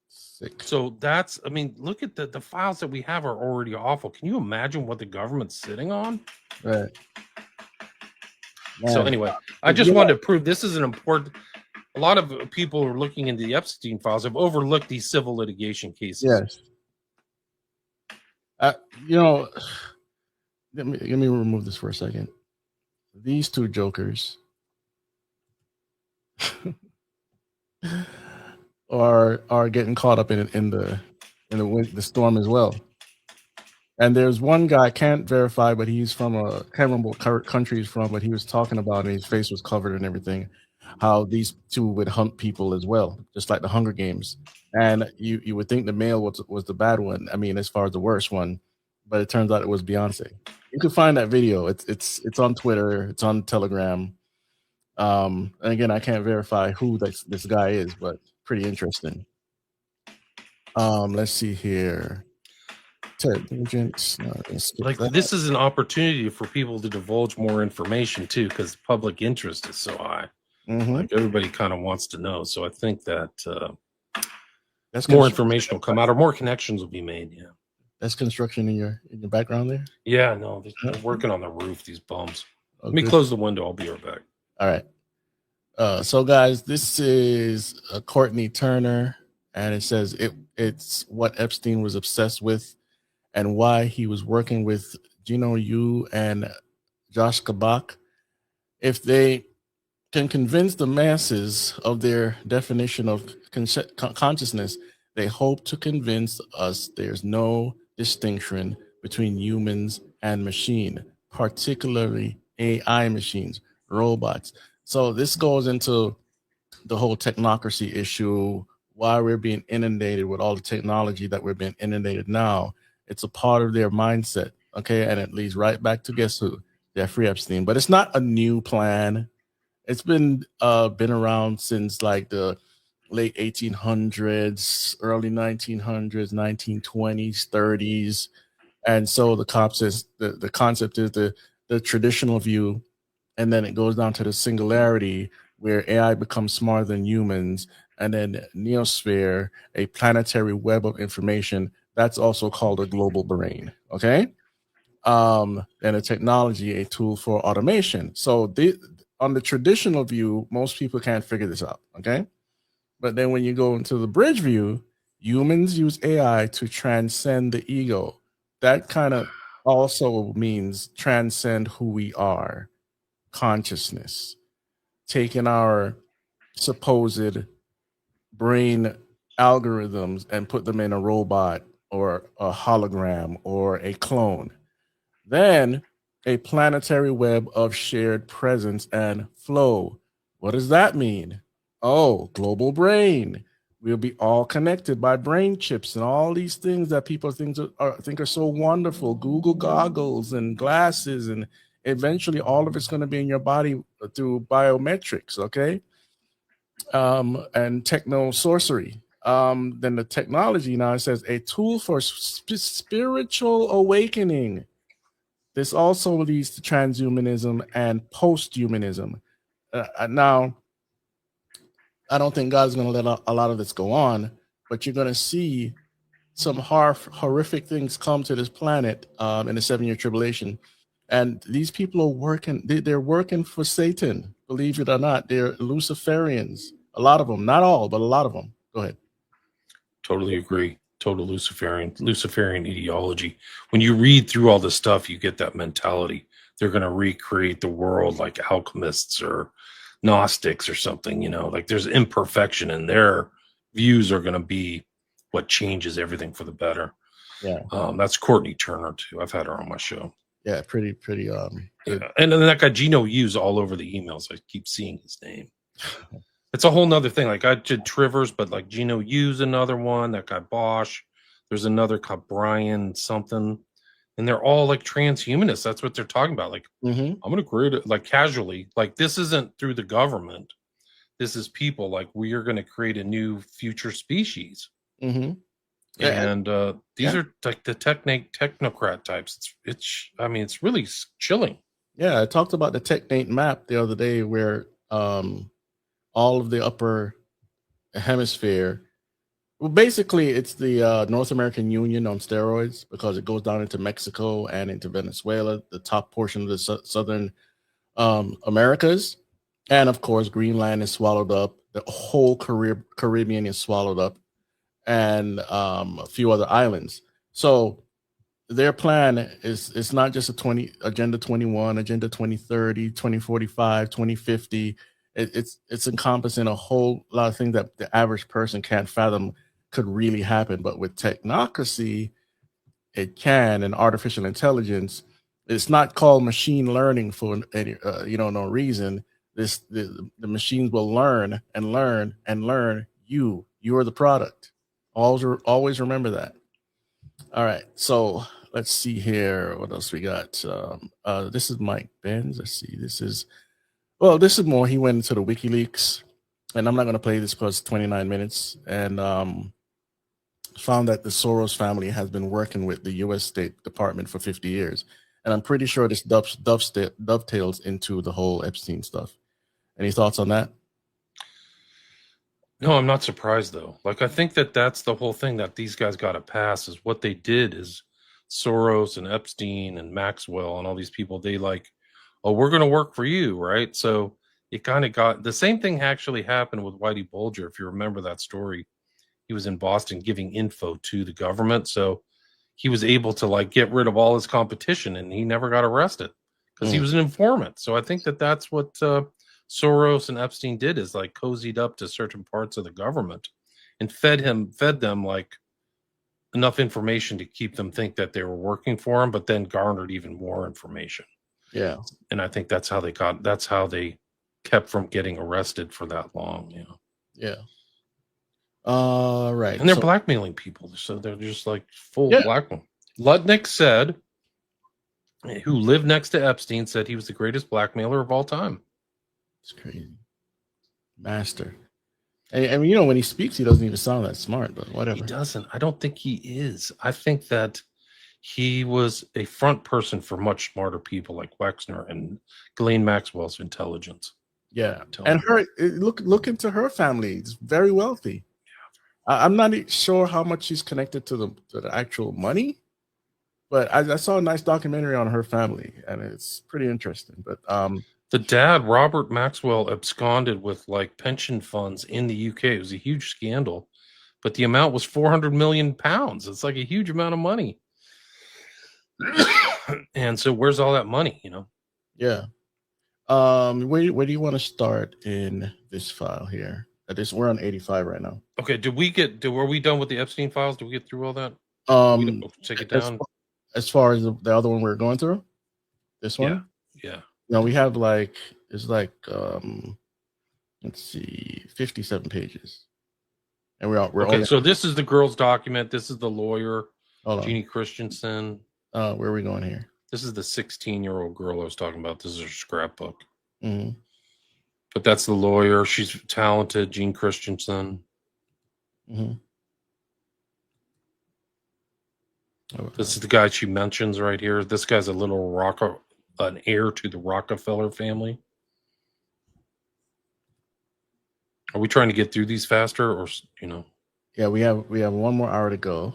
Sick. So that's, I mean, look at the files that we have are already awful. Can you imagine what the government's sitting on? Right. So anyway, I just wanted to prove this is an important. A lot of people who are looking into the Epstein files have overlooked these civil litigation cases. Yes. Let me remove this for a second. These two jokers are getting caught up in the storm as well. And there's one guy I can't verify, but he's from can't remember what country he's from, but he was talking about, and his face was covered and everything, how these two would hunt people as well, just like the Hunger Games. And you would think the male was the bad one. I mean, as far as the worst one, but it turns out it was Beyonce. You can find that video. It's on Twitter. It's on Telegram. And again, I can't verify who this guy is, but pretty interesting. Let's see here. Like, this is an opportunity for people to divulge more information too, because public interest is so high. Like, everybody kind of wants to know. So I think that more information will come out, or more connections will be made. Yeah. That's construction in your background there. Yeah, no, they're working on the roof. These bums. Let me Okay. close the window. I'll be right back. All right. So guys, this is Courtney Turner, and it says it's what Epstein was obsessed with and why he was working with Gino Yu and Josh Kabak. If they can convince the masses of their definition of consciousness, they hope to convince us there's no distinction between humans and machine, particularly AI machines, robots. So this goes into the whole technocracy issue, why we're being inundated with all the technology that we're being inundated now. It's a part of their mindset, okay? And it leads right back to guess who? Jeffrey Epstein. But it's not a new plan. It's been around since like the late 1800s, early 1900s, 1920s, 30s. And so the concept is the traditional view, and then it goes down to the singularity where AI becomes smarter than humans, and then neosphere, a planetary web of information, that's also called a global brain. Okay. And a technology, a tool for automation. So on the traditional view, most people can't figure this out. Okay. But then when you go into the bridge view, humans use AI to transcend the ego. That kind of also means transcend who we are, consciousness, taking our supposed brain algorithms and put them in a robot or a hologram or a clone. Then a planetary web of shared presence and flow. What does that mean? Oh, global brain. We'll be all connected by brain chips and all these things that people think are so wonderful. Google goggles and glasses, and eventually all of it's going to be in your body through biometrics, okay? And techno sorcery. Then the technology now, it says a tool for spiritual awakening. This also leads to transhumanism and posthumanism. Now, I don't think God's going to let a lot of this go on, but you're going to see some horrific things come to this planet in the 7-year tribulation. And these people are working, they're working for Satan, believe it or not. They're Luciferians. A lot of them, not all, but a lot of them. Go ahead. Totally agree. Total Luciferian ideology. When you read through all this stuff, you get that mentality. They're going to recreate the world like alchemists or Gnostics or something, like there's imperfection, and their views are going to be what changes everything for the better. Yeah. That's Courtney Turner too. I've had her on my show. Yeah, pretty yeah. And then that guy Gino Hughes, all over the emails, I keep seeing his name. It's a whole nother thing. Like I did Trivers, but like Gino Hughes, another one, that guy Bosch, there's another guy Brian something, and they're all like transhumanists. That's what they're talking about. Like, I'm going to create it like casually, like this isn't through the government. This is people, like we are going to create a new future species. And these are like the technocrat types. It's really chilling. Yeah, I talked about the Technate map the other day, where all of the upper hemisphere, well, basically it's the North American Union on steroids, because it goes down into Mexico and into Venezuela, the top portion of the southern Americas. And of course, Greenland is swallowed up. The whole Caribbean is swallowed up, and a few other islands. So their plan is, it's not just Agenda 21, Agenda 2030, 2045, 2050. It's encompassing a whole lot of things that the average person can't fathom could really happen. But with technocracy, it can, and artificial intelligence, it's not called machine learning for any, no reason. The machines will learn and learn and learn. You are the product. Always remember that. All right, so let's see here. What else we got? This is Mike Benz. Let's see. This is more. He went into the WikiLeaks, and I'm not going to play this because it's 29 minutes, and found that the Soros family has been working with the U.S. State Department for 50 years. And I'm pretty sure this dovetails into the whole Epstein stuff. Any thoughts on that? No, I'm not surprised though. Like, I think that that's the whole thing that these guys got to pass, is what they did is Soros and Epstein and Maxwell and all these people, they like, oh, we're going to work for you, right? So it kind of got the same thing actually happened with Whitey Bulger. If you remember that story, he was in Boston giving info to the government. So he was able to like get rid of all his competition and he never got arrested because he was an informant. So I think that that's what Soros and Epstein did, is like cozied up to certain parts of the government and fed them like enough information to keep them think that they were working for him, but then garnered even more information. Yeah. And I think that's how they kept from getting arrested for that long, you know. Yeah. Right. And they're blackmailing people, so they're just like full Yeah. blackmail. Ludnick said, who lived next to Epstein, said he was the greatest blackmailer of all time. It's crazy. Master. I mean, you know, when he speaks, he doesn't even sound that smart, but whatever. He doesn't. I don't think he is. I think that he was a front person for much smarter people like Wexner and Ghislaine Maxwell's intelligence. Yeah. And look into her family. It's very wealthy. I'm not sure how much she's connected to the actual money, but I saw a nice documentary on her family, and it's pretty interesting. But the dad, Robert Maxwell, absconded with like pension funds in the UK. It was a huge scandal, but the amount was 400 million pounds. It's like a huge amount of money. And so where's all that money, you know? Yeah. Where do you want to start in this file here? We're on 85 right now. Okay, were we done with the Epstein files? Did we get through all that? Take it down. As far as the other one we're going through, this one? Yeah. No, we have let's see, 57 pages. And we're okay, so this is the girl's document. This is the lawyer, Jeannie on. Christensen. Where are we going here? This is the 16-year-old girl I was talking about. This is her scrapbook. Mm-hmm. But that's the lawyer. She's talented, Jean Christensen. Mm-hmm. This is the guy she mentions right here. This guy's an heir to the Rockefeller family. Are we trying to get through these faster, or you know? Yeah, we have 1 more hour to go.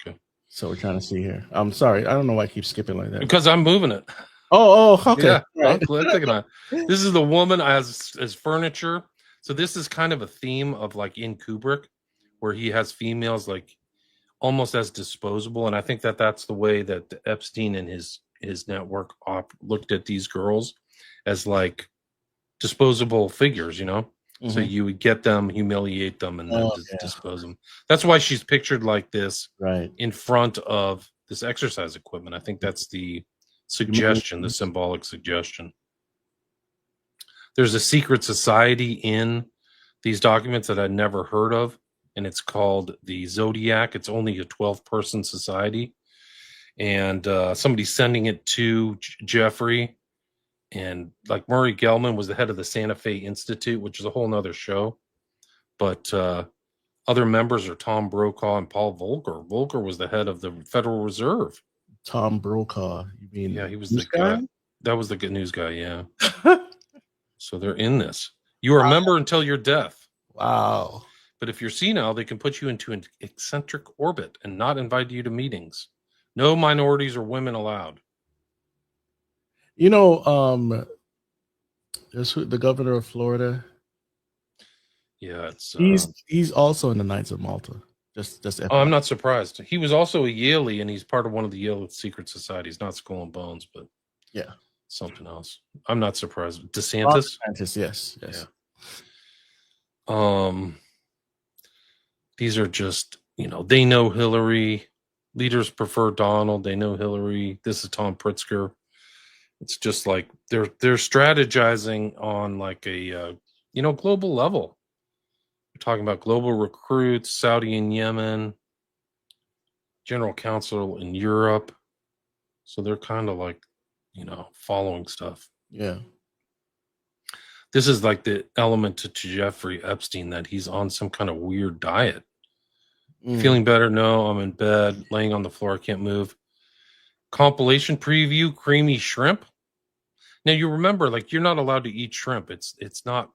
Okay. So we're trying to see here. I'm sorry, I don't know why I keep skipping like that. Because I'm moving it. Oh, okay. Yeah, right. I'm taking on. This is the woman as furniture. So this is kind of a theme of like in Kubrick, where he has females like almost as disposable, and I think that that's the way that Epstein and his network looked at these girls, as like disposable figures, you know. Mm-hmm. So you would get them, humiliate them, and then dispose them. That's why she's pictured like this, right, in front of this exercise equipment. I think that's the suggestion, the symbolic suggestion. There's a secret society in these documents that I'd never heard of, and it's called the Zodiac. It's only a 12-person society, and somebody's sending it to Jeffrey, and like Murray Gell-Mann was the head of the Santa Fe Institute, which is a whole nother show, but other members are Tom Brokaw and Paul Volcker. Volcker was the head of the Federal Reserve. Tom Brokaw, you mean? Yeah, he was the guy. That was the good news guy. Yeah. So they're in this. You are a member until your death. Wow. But if you're senile, they can put you into an eccentric orbit and not invite you to meetings. No minorities or women allowed. You know, there's the governor of Florida. Yeah, it's he's also in the Knights of Malta. Just I'm not surprised. He was also a Yaley, and he's part of one of the Yale secret societies. Not Skull and Bones, but yeah, something else. I'm not surprised. DeSantis. Yes. Yeah. These are just, you know, they know Hillary. Leaders prefer Donald. They know Hillary. This is Tom Pritzker. It's just like they're strategizing on like a global level. We're talking about global recruits, Saudi and Yemen, general counsel in Europe. So they're kind of like, you know, following stuff. Yeah. This is like the element to Jeffrey Epstein, that he's on some kind of weird diet. Feeling better? No, I'm in bed, laying on the floor, I can't move. Compilation preview, creamy shrimp. Now you remember, like, you're not allowed to eat shrimp. It's not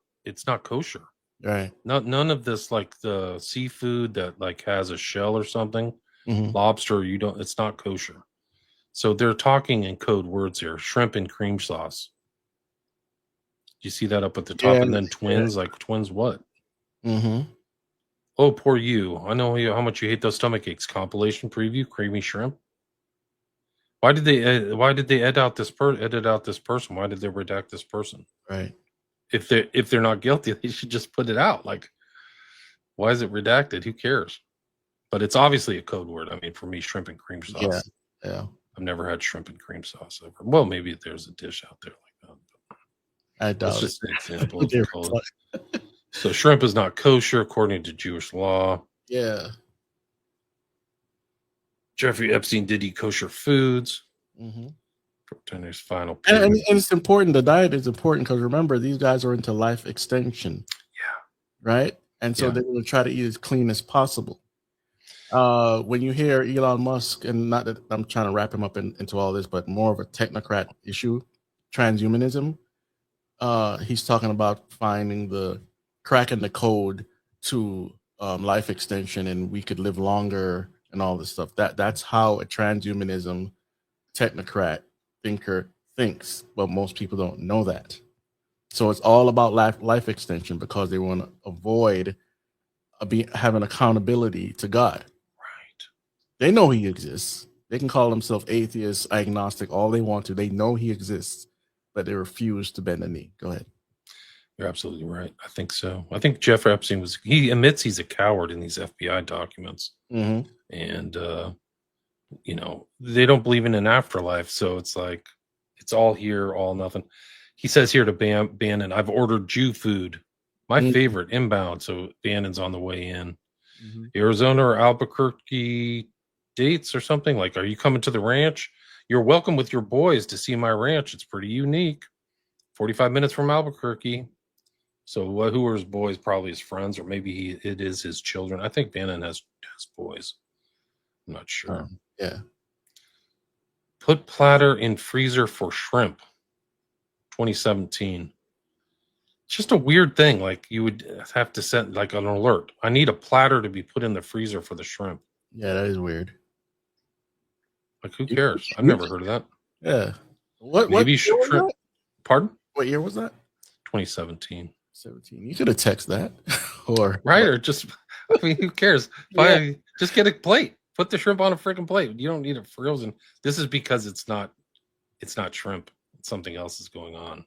kosher. Right. None of this, like the seafood that like has a shell or something. Lobster, it's not kosher. So they're talking in code words here: shrimp and cream sauce. You see that up at the top, and then twins, like twins what? Mm-hmm. Oh, poor you. I know how much you hate those stomach aches. Compilation preview, creamy shrimp. Why did they edit out this person? Why did they redact this person? Right. If they're not guilty, they should just put it out. Like, why is it redacted? Who cares? But it's obviously a code word. I mean, for me, shrimp and cream sauce. Yeah. I've never had shrimp and cream sauce ever. Well, maybe there's a dish out there like that. I doubt that's just it. an example of code. So shrimp is not kosher according to Jewish law. Yeah. Jeffrey Epstein did eat kosher foods. Mm-hmm. Pretenders final. And it's important. The diet is important because remember, these guys are into life extension. Yeah. Right. And so they're going to try to eat as clean as possible. When you hear Elon Musk, and not that I'm trying to wrap him up into all this, but more of a technocrat issue, transhumanism, he's talking about finding the crack in the code to life extension, and we could live longer and all this stuff. That's how a transhumanism technocrat thinker thinks, but most people don't know that. So it's all about life extension because they want to avoid having accountability to God. Right. They know he exists. They can call themselves atheists, agnostic, all they want to. They know he exists, but they refuse to bend the knee. Go ahead. You're absolutely right. I think so. I think Jeff Epstein he admits he's a coward in these FBI documents. Mm-hmm. And, they don't believe in an afterlife. So it's like, it's all here, all nothing. He says here to Bannon, I've ordered Jew food, my favorite, inbound. So Bannon's on the way in. Mm-hmm. Arizona or Albuquerque dates or something. Like, are you coming to the ranch? You're welcome with your boys to see my ranch. It's pretty unique. 45 minutes from Albuquerque. So who are his boys? Probably his friends, or maybe it is his children. I think Bannon has boys. I'm not sure. Yeah. Put platter in freezer for shrimp. 2017. It's just a weird thing. Like, you would have to set like an alert. I need a platter to be put in the freezer for the shrimp. Yeah, that is weird. Like, who cares? I've never heard of that. Yeah. Maybe shrimp. Pardon? What year was that? 2017. 17. You could have texted that, or right, or just. I mean, who cares? Just get a plate. Put the shrimp on a freaking plate. You don't need it frozen. This is because it's not shrimp. Something else is going on.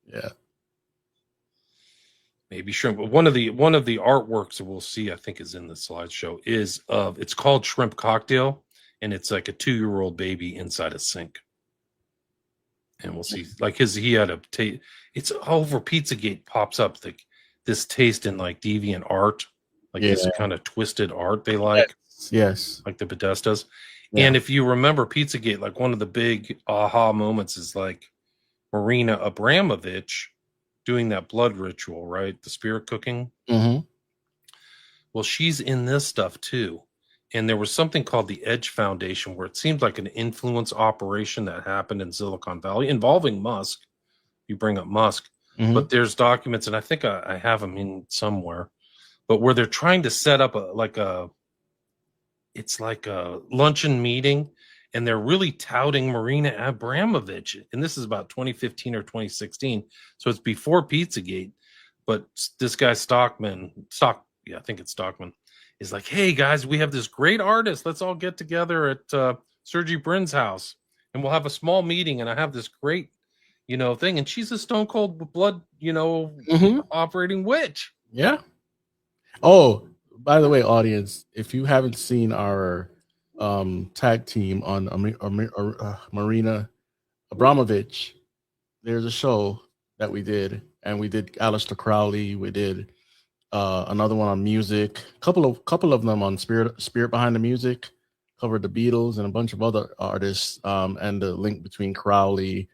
Yeah. Maybe shrimp. But one of the artworks that we'll see, I think, is in the slideshow, is it's called Shrimp Cocktail, and it's like a 2-year-old baby inside a sink. And we'll see, like he had a taste. It's over Pizzagate pops up this taste in like deviant art, like this kind of twisted art they like. Yes. Like the Podestas. Yeah. And if you remember Pizzagate, like one of the big aha moments is like Marina Abramovich doing that blood ritual, right? The spirit cooking. Mm-hmm. Well, she's in this stuff too. And there was something called the Edge Foundation where it seemed like an influence operation that happened in Silicon Valley involving Musk. You bring up Musk, but there's documents, and I think I have them in somewhere, but where they're trying to set up it's like a luncheon meeting, and they're really touting Marina Abramovich. And this is about 2015 or 2016. So it's before Pizzagate, but this guy Stockman, I think it's Stockman, is like, hey guys, we have this great artist. Let's all get together at Sergey Brin's house, and we'll have a small meeting. And I have this great, thing. And she's a stone cold blood, operating witch. Yeah. Oh, by the way, audience, if you haven't seen our tag team on Marina Abramovich, there's a show that we did, and we did Aleister Crowley. We did another one on music, couple of them on Spirit Behind the Music, covered the Beatles and a bunch of other artists, and the link between Crowley.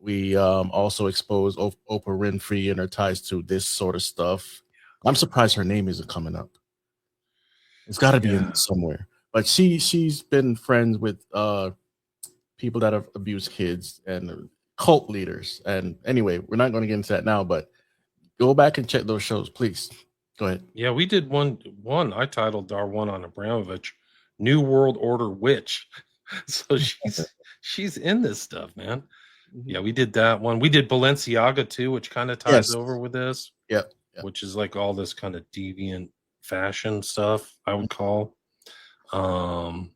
We also exposed Oprah Winfrey and her ties to this sort of stuff. I'm surprised her name isn't coming up. It's got to be in somewhere. But she's been friends with people that have abused kids and cult leaders. And anyway, we're not going to get into that now, but go back and check those shows, please. Go ahead. Yeah, we did one. I titled our one on Abramovich, New World Order Witch. So she's in this stuff, man. Yeah, we did that one. We did Balenciaga too, which kind of ties Yes. over with this, Yep. which is like all this kind of deviant fashion stuff, I would call. Trying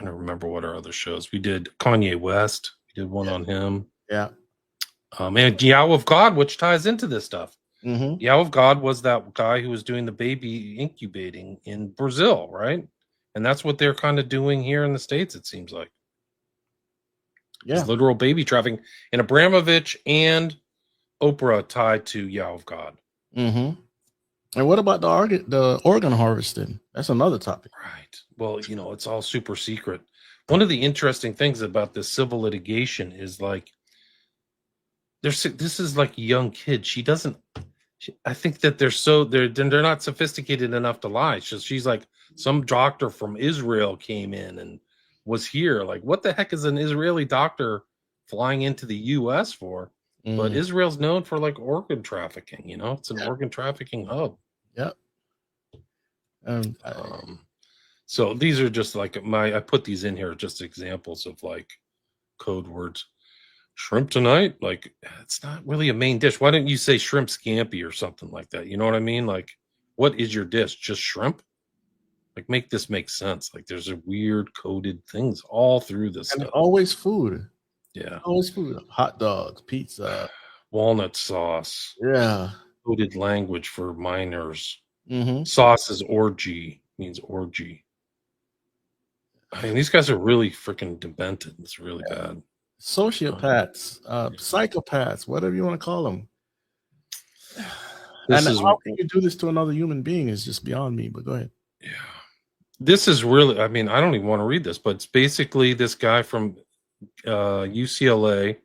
to remember what our other shows. We did Kanye West. We did one on him. Yeah. And Yao of God, which ties into this stuff. Mm-hmm. Yao of God was that guy who was doing the baby incubating in Brazil, right? And that's what they're kind of doing here in the States, it seems like. Yeah. It's literal baby trafficking. And Abramovich and Oprah tied to Yao of God. Mm-hmm. And what about the organ harvesting? That's another topic. Right. Well, it's all super secret. One of the interesting things about this civil litigation is like, this is like a young kid. I think that they're not sophisticated enough to lie. She's like, some doctor from Israel came in and was here. Like, what the heck is an Israeli doctor flying into the U.S. for? But Israel's known for like organ trafficking. It's an organ trafficking hub. Yep. So these are just like I put these in here just examples of like code words. Shrimp tonight, like it's not really a main dish. Why don't you say shrimp scampi or something like that? You know what I mean? Like, what is your dish? Just shrimp? Like, make this make sense. Like, there's a weird coded things all through this And stuff. always food. Yeah. Always food. Hot dogs, pizza, walnut sauce. Yeah. Coded language for minors. Mm-hmm. Sauce is orgy, means orgy. I mean, these guys are really freaking demented. It's really bad. Sociopaths, psychopaths, whatever you want to call them. This And is- how can you do this to another human being is just beyond me, but go ahead. Yeah. This is really, I mean, I don't even want to read this, but it's basically this guy from UCLA,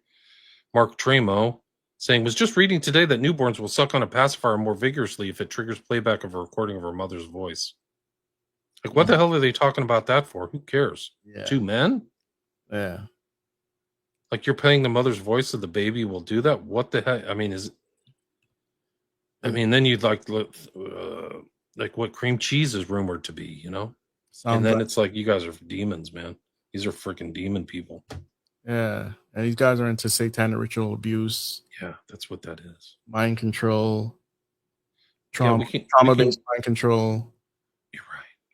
Mark Tremo, saying, was just reading today that newborns will suck on a pacifier more vigorously if it triggers playback of a recording of her mother's voice. Like, what the hell are they talking about that for? Who cares? Yeah. 2 men? Yeah. Like, you're playing the mother's voice of the baby will do that? What the heck? I mean, then you'd like what cream cheese is rumored to be, you know? And then it's like, you guys are demons, man. These are freaking demon people. Yeah. And these guys are into satanic ritual abuse. Yeah, that's what that is. Mind control. Yeah, Trauma-based mind control. You're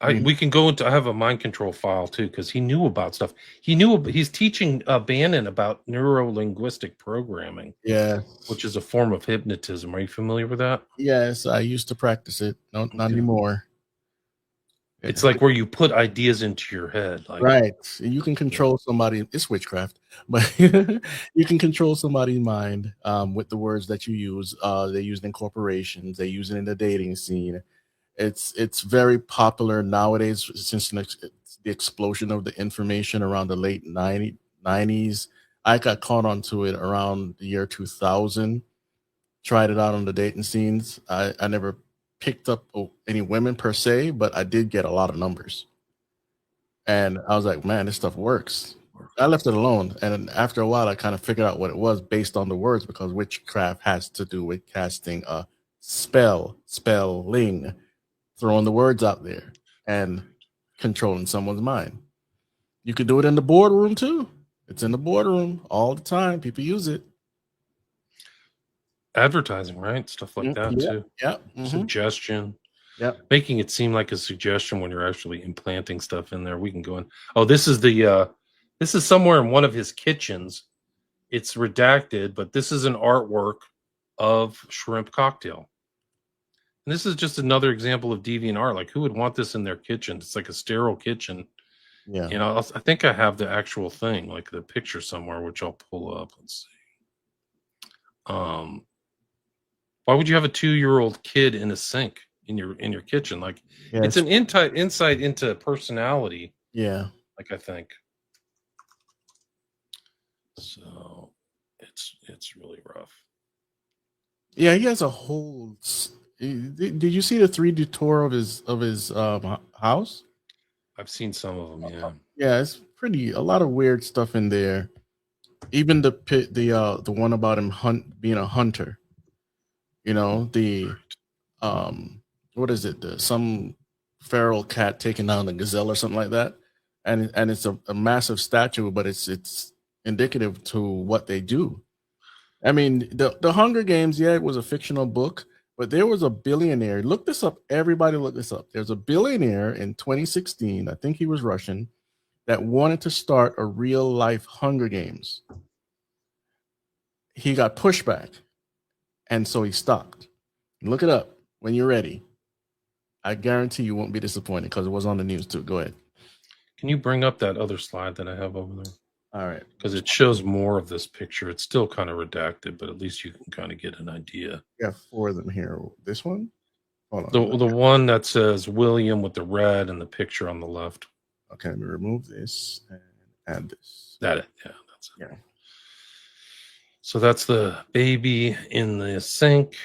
right. We can go into, I have a mind control file too, because he knew about stuff. He's teaching Bannon about neuro-linguistic programming. Yeah. Which is a form of hypnotism. Are you familiar with that? Yes, I used to practice it. No, not anymore. It's like where you put ideas into your head. Like, right. You can control somebody. It's witchcraft, but you can control somebody's mind with the words that you use. They use it in corporations. They use it in the dating scene. It's very popular nowadays since the explosion of the information around the late 90s. I got caught onto it around the year 2000. Tried it out on the dating scenes. I never picked up any women per se, but I did get a lot of numbers. And I was like, man, this stuff works. I left it alone. And after a while, I kind of figured out what it was based on the words, because witchcraft has to do with casting a spelling, throwing the words out there and controlling someone's mind. You could do it in the boardroom too. It's in the boardroom all the time. People use it. Advertising, right? Stuff like that too. Yeah. Suggestion. Yeah. Making it seem like a suggestion when you're actually implanting stuff in there. We can go in. Oh, this is somewhere in one of his kitchens. It's redacted, but this is an artwork of shrimp cocktail. And this is just another example of deviant art. Like, who would want this in their kitchen? It's like a sterile kitchen. Yeah. You know, I think I have the actual thing, like the picture somewhere, which I'll pull up. Let's see. Why would you have a 2-year-old kid in a sink in your kitchen? Like, it's an insight into personality. Yeah. Like, I think. So it's really rough. Yeah, he has a whole. Did you see the 3D tour of his house? I've seen some of them. Yeah. Yeah, it's a lot of weird stuff in there. Even the one about him being a hunter. You know, what is it? Some feral cat taking down a gazelle or something like that. and it's a massive statue, but it's indicative to what they do. I mean, the Hunger Games, yeah, it was a fictional book, but there was a billionaire. Look this up. Everybody look this up. There's a billionaire in 2016, I think he was Russian, that wanted to start a real life Hunger Games. He got pushback, and so he stopped. Look it up when you're ready. I guarantee you won't be disappointed because it was on the news too. Go ahead. Can you bring up that other slide that I have over there? All right. Because it shows more of this picture. It's still kind of redacted, but at least you can kind of get an idea. We got 4 of them here. This one? Hold The on. one that says William with the red and the picture on the left. Okay, let me remove this and add this. That it. Yeah, that's it. Yeah. So that's the baby in the sink,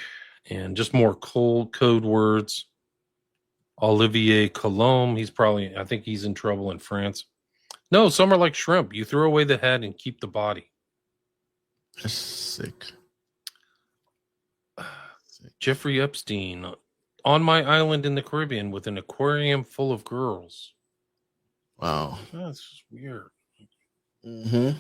and just more code words. Olivier Colombe, I think he's in trouble in France. No, some are like shrimp. You throw away the head and keep the body. That's sick. Jeffrey Epstein, on my island in the Caribbean with an aquarium full of girls. Wow. That's just weird. Mm-hmm.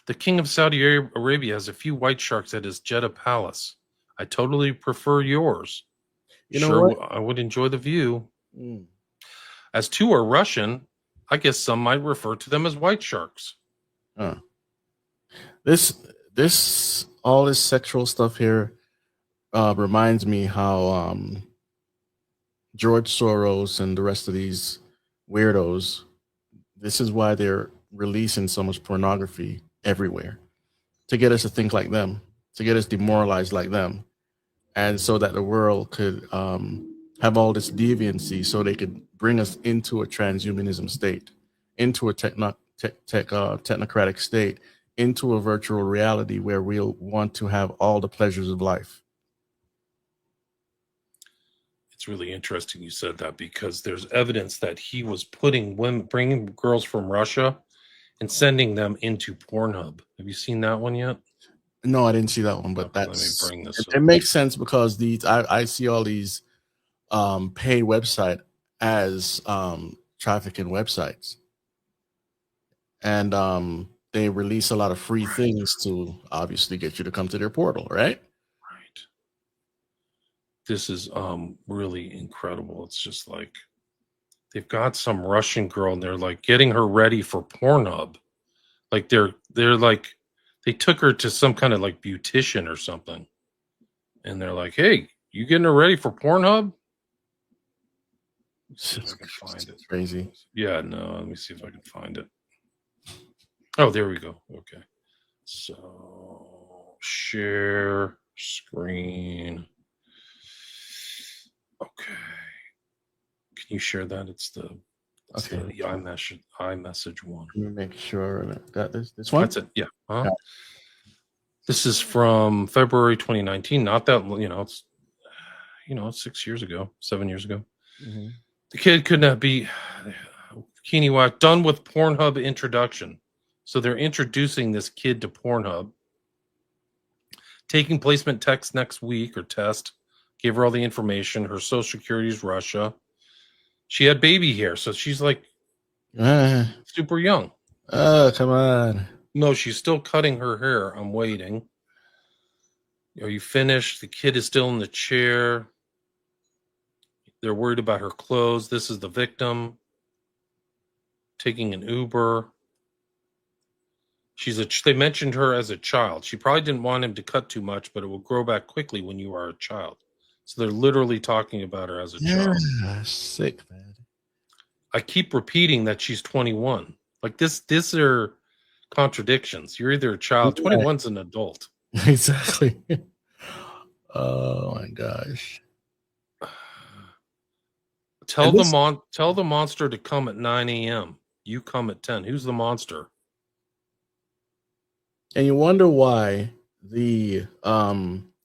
The king of Saudi Arabia has a few white sharks at his Jeddah palace. I totally prefer yours. You know what? I would enjoy the view. Mm. As 2 are Russian, I guess some might refer to them as white sharks. All this sexual stuff here reminds me how George Soros and the rest of these weirdos, this is why they're releasing so much pornography everywhere, to get us to think like them, to get us demoralized like them, and so that the world could have all this deviancy, so they could bring us into a transhumanism state, into a technocratic state, into a virtual reality where we'll want to have all the pleasures of life. It's really interesting you said that, because there's evidence that he was bringing girls from Russia and sending them into Pornhub. Have you seen that one yet? No, I didn't see that one, but Let me bring this it makes sense, because I see all these paid website as trafficking websites, and they release a lot of free things to obviously get you to come to their portal, right? Right. This is really incredible. It's just like they've got some Russian girl and they're like getting her ready for Pornhub. Like they're like, they took her to some kind of like beautician or something, and they're like, "Hey, you getting her ready for Pornhub?" Let's see if I can find it. Crazy. Yeah, no, let me see if I can find it. Oh, there we go. Okay. So share screen. Okay. Can you share that? It's the iMessage one. Let me make sure that this one. That's it. Yeah. Huh? This is from February 2019. Not that, it's 6 years ago, 7 years ago. Mm-hmm. The kid could not be Keeney Wack done with Pornhub introduction. So they're introducing this kid to Pornhub. Taking placement text next week or test. Gave her all the information. Her social security is Russia. She had baby hair, so she's like super young. Oh, come on. No, she's still cutting her hair. I'm waiting. Are you finished? The kid is still in the chair. They're worried about her clothes. This is the victim taking an Uber. They mentioned her as a child. She probably didn't want him to cut too much, but it will grow back quickly when you are a child. So they're literally talking about her as a child. Sick, man. I keep repeating that she's 21. Like this are contradictions. You're either a child, 21's an adult. Exactly. Oh my gosh. Tell the monster to come at 9 a.m. You come at 10. Who's the monster? And you wonder why the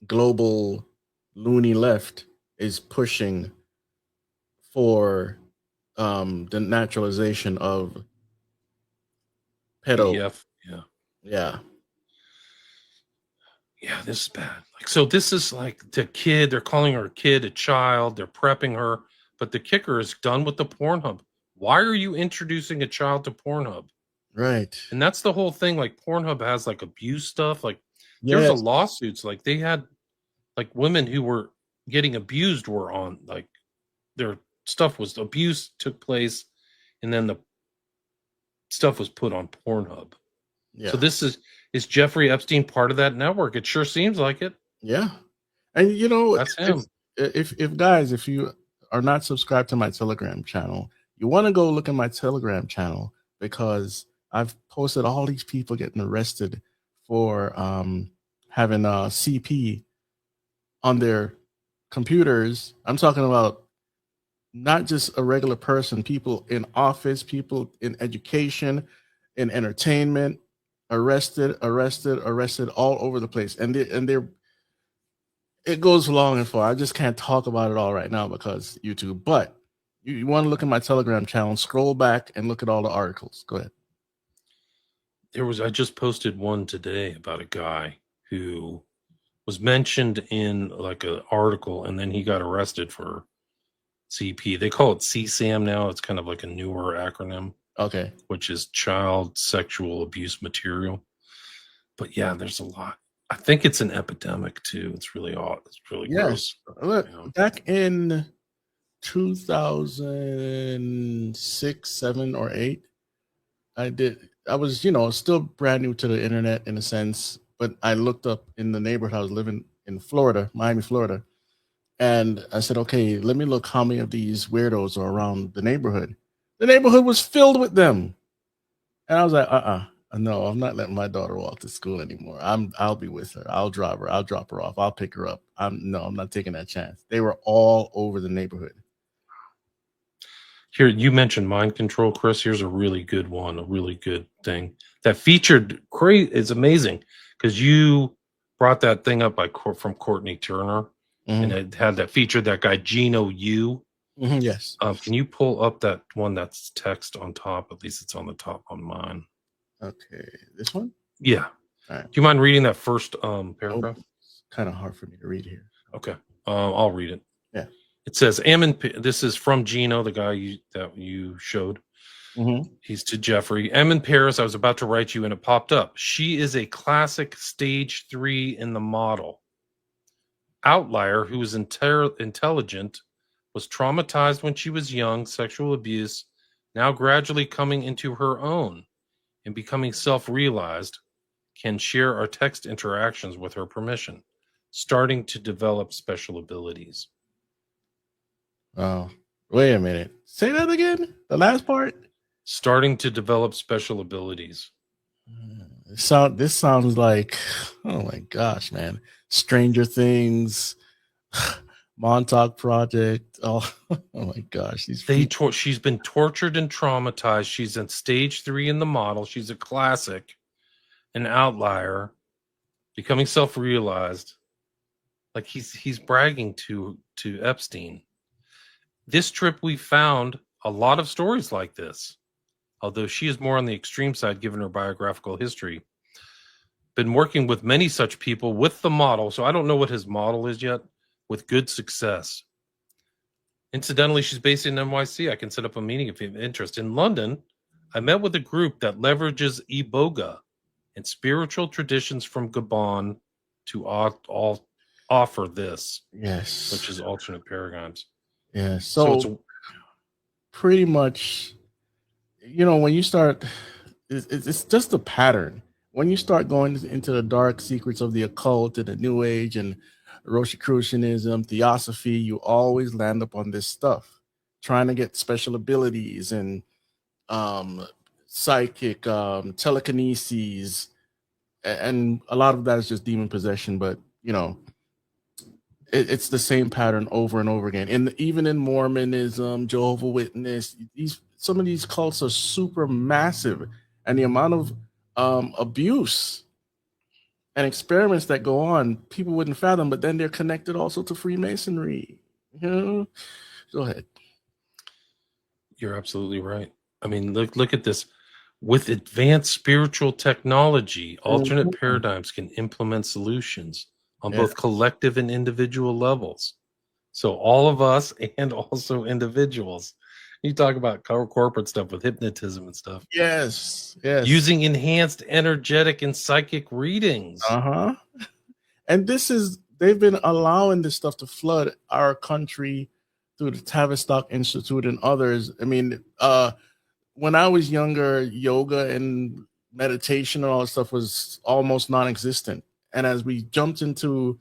global loony left is pushing for the naturalization of pedo. Yeah. Yeah, this is bad. Like, so this is like the kid, they're calling her a kid, a child, they're prepping her, but the kicker is done with the Pornhub. Why are you introducing a child to Pornhub? Right. And that's the whole thing. Like Pornhub has like abuse stuff. Like there's a lawsuits. Like they had like women who were getting abused were on like their stuff was abuse took place, and then the stuff was put on Pornhub. Yeah. So this is Jeffrey Epstein part of that network? It sure seems like it. Yeah. And you know, That's him. if guys, if you are not subscribed to my Telegram channel, you want to go look at my Telegram channel, because I've posted all these people getting arrested for having CP on their computers. I'm talking about not just a regular person, people in office, people in education, in entertainment, arrested all over the place. And they're it goes long and far. I just can't talk about it all right now because YouTube. But you want to look at my Telegram channel, scroll back and look at all the articles. Go ahead. I just posted one today about a guy who was mentioned in like an article, and then he got arrested for CP. They call it CSAM now. It's kind of like a newer acronym. Okay. Which is child sexual abuse material. But yeah, there's a lot. I think it's an epidemic too. It's really odd. It's really gross. Look, back in 2006, 7, or 8, I was, still brand new to the internet in a sense, but I looked up in the neighborhood. I was living in Florida, Miami, Florida. And I said, okay, let me look how many of these weirdos are around the neighborhood. The neighborhood was filled with them. And I was like, no, I'm not letting my daughter walk to school anymore. I'll be with her. I'll drive her. I'll drop her off. I'll pick her up. I'm not taking that chance. They were all over the neighborhood. Here, you mentioned mind control, Chris. Here's a really good one, a really good thing that featured. It's amazing because you brought that thing up from Courtney Turner, and it had that featured that guy Gino Yu. Yes. Can you pull up that one that's text on top? At least it's on the top on mine. Okay, this one. Yeah. All right. Do you mind reading that first paragraph? It's kind of hard for me to read here. Okay, I'll read it. Yeah. It says, this is from Gino, the guy that you showed. He's to Jeffrey. I'm in Paris. I was about to write you, and it popped up. She is a classic stage 3 in the model. Outlier who is intelligent, was traumatized when she was young, sexual abuse, now gradually coming into her own and becoming self-realized, can share our text interactions with her permission, starting to develop special abilities. Oh, wait a minute. Say that again. The last part. Starting to develop special abilities. This sounds like, oh my gosh, man. Stranger Things, Montauk Project. Oh my gosh. She's been tortured and traumatized. She's in stage 3 in the model. She's a classic, an outlier, becoming self-realized. Like he's bragging to Epstein. This trip, we found a lot of stories like this, although she is more on the extreme side given her biographical history. Been working with many such people with the model, so I don't know what his model is yet, with good success. Incidentally, she's based in NYC. I can set up a meeting if you have interest. In London, I met with a group that leverages Iboga and spiritual traditions from Gabon to offer this. Yes. Which is alternate paradigms. Yeah. So it's pretty much, when you start, it's just a pattern. When you start going into the dark secrets of the occult and the New Age and Rosicrucianism, Theosophy, you always land up on this stuff, trying to get special abilities and psychic, telekinesis, and a lot of that is just demon possession. But it's the same pattern over and over again. And even in Mormonism, Jehovah's Witness, some of these cults are super massive, and the amount of abuse and experiments that go on, people wouldn't fathom. But then they're connected also to Freemasonry. Go ahead. You're absolutely right. I mean, look at this. With advanced spiritual technology, alternate paradigms can implement solutions on both collective and individual levels. So all of us and also individuals You talk about corporate stuff with hypnotism and stuff. Yes. Using enhanced energetic and psychic readings. Uh-huh. And they've been allowing this stuff to flood our country through the Tavistock Institute and others. I mean, when I was younger, yoga and meditation and all that stuff was almost non-existent. And as we jumped into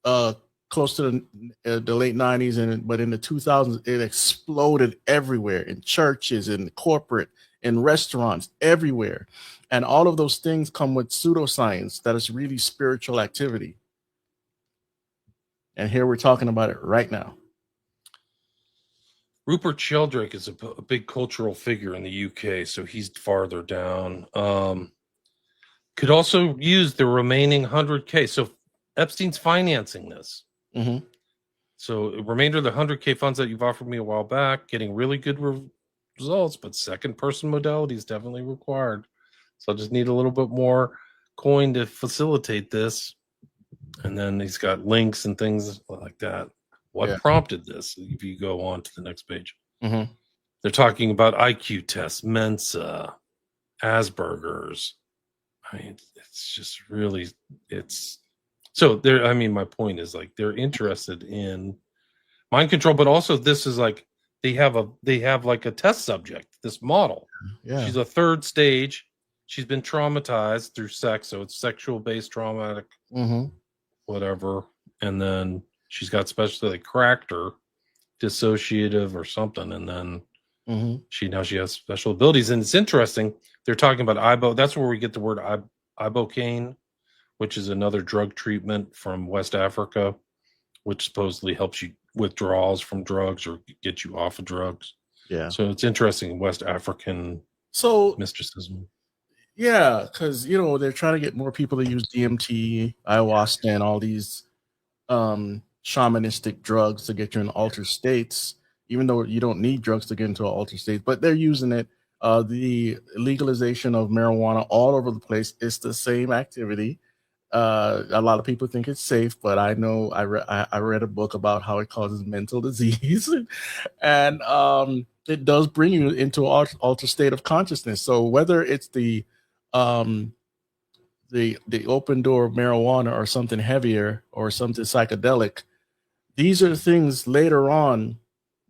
close to the late 90s, but in the 2000s, it exploded everywhere, in churches, in corporate, in restaurants, everywhere. And all of those things come with pseudoscience that is really spiritual activity. And here we're talking about it right now. Rupert Sheldrake is a big cultural figure in the UK, so he's farther down. Could also use the remaining 100K. So Epstein's financing this. Mm-hmm. So the remainder of the 100K funds that you've offered me a while back, getting really good results, but second person modality is definitely required. So I just need a little bit more coin to facilitate this. And then he's got links and things like that. What prompted this? If you go on to the next page, they're talking about IQ tests, Mensa, Asperger's. I mean, it's just really, it's so there. I mean, my point is like they're interested in mind control, but also this is like they have like a test subject, this model. Yeah. She's a third stage. She's been traumatized through sex, so it's sexual based traumatic, whatever. And then she's got special, they cracked her, dissociative or something, and then she has special abilities. And it's interesting. They're talking about ibo. That's where we get the word ibocaine, which is another drug treatment from West Africa, which supposedly helps you withdrawals from drugs or get you off of drugs. Yeah. So it's interesting, West African mysticism. Yeah, because they're trying to get more people to use DMT, ayahuasca, and all these shamanistic drugs to get you in altered states, even though you don't need drugs to get into an altered state, but they're using it. The legalization of marijuana all over the place is the same activity. A lot of people think it's safe, but I know I read a book about how it causes mental disease, and it does bring you into an altered state of consciousness. So whether it's the open door of marijuana or something heavier or something psychedelic, these are the things later on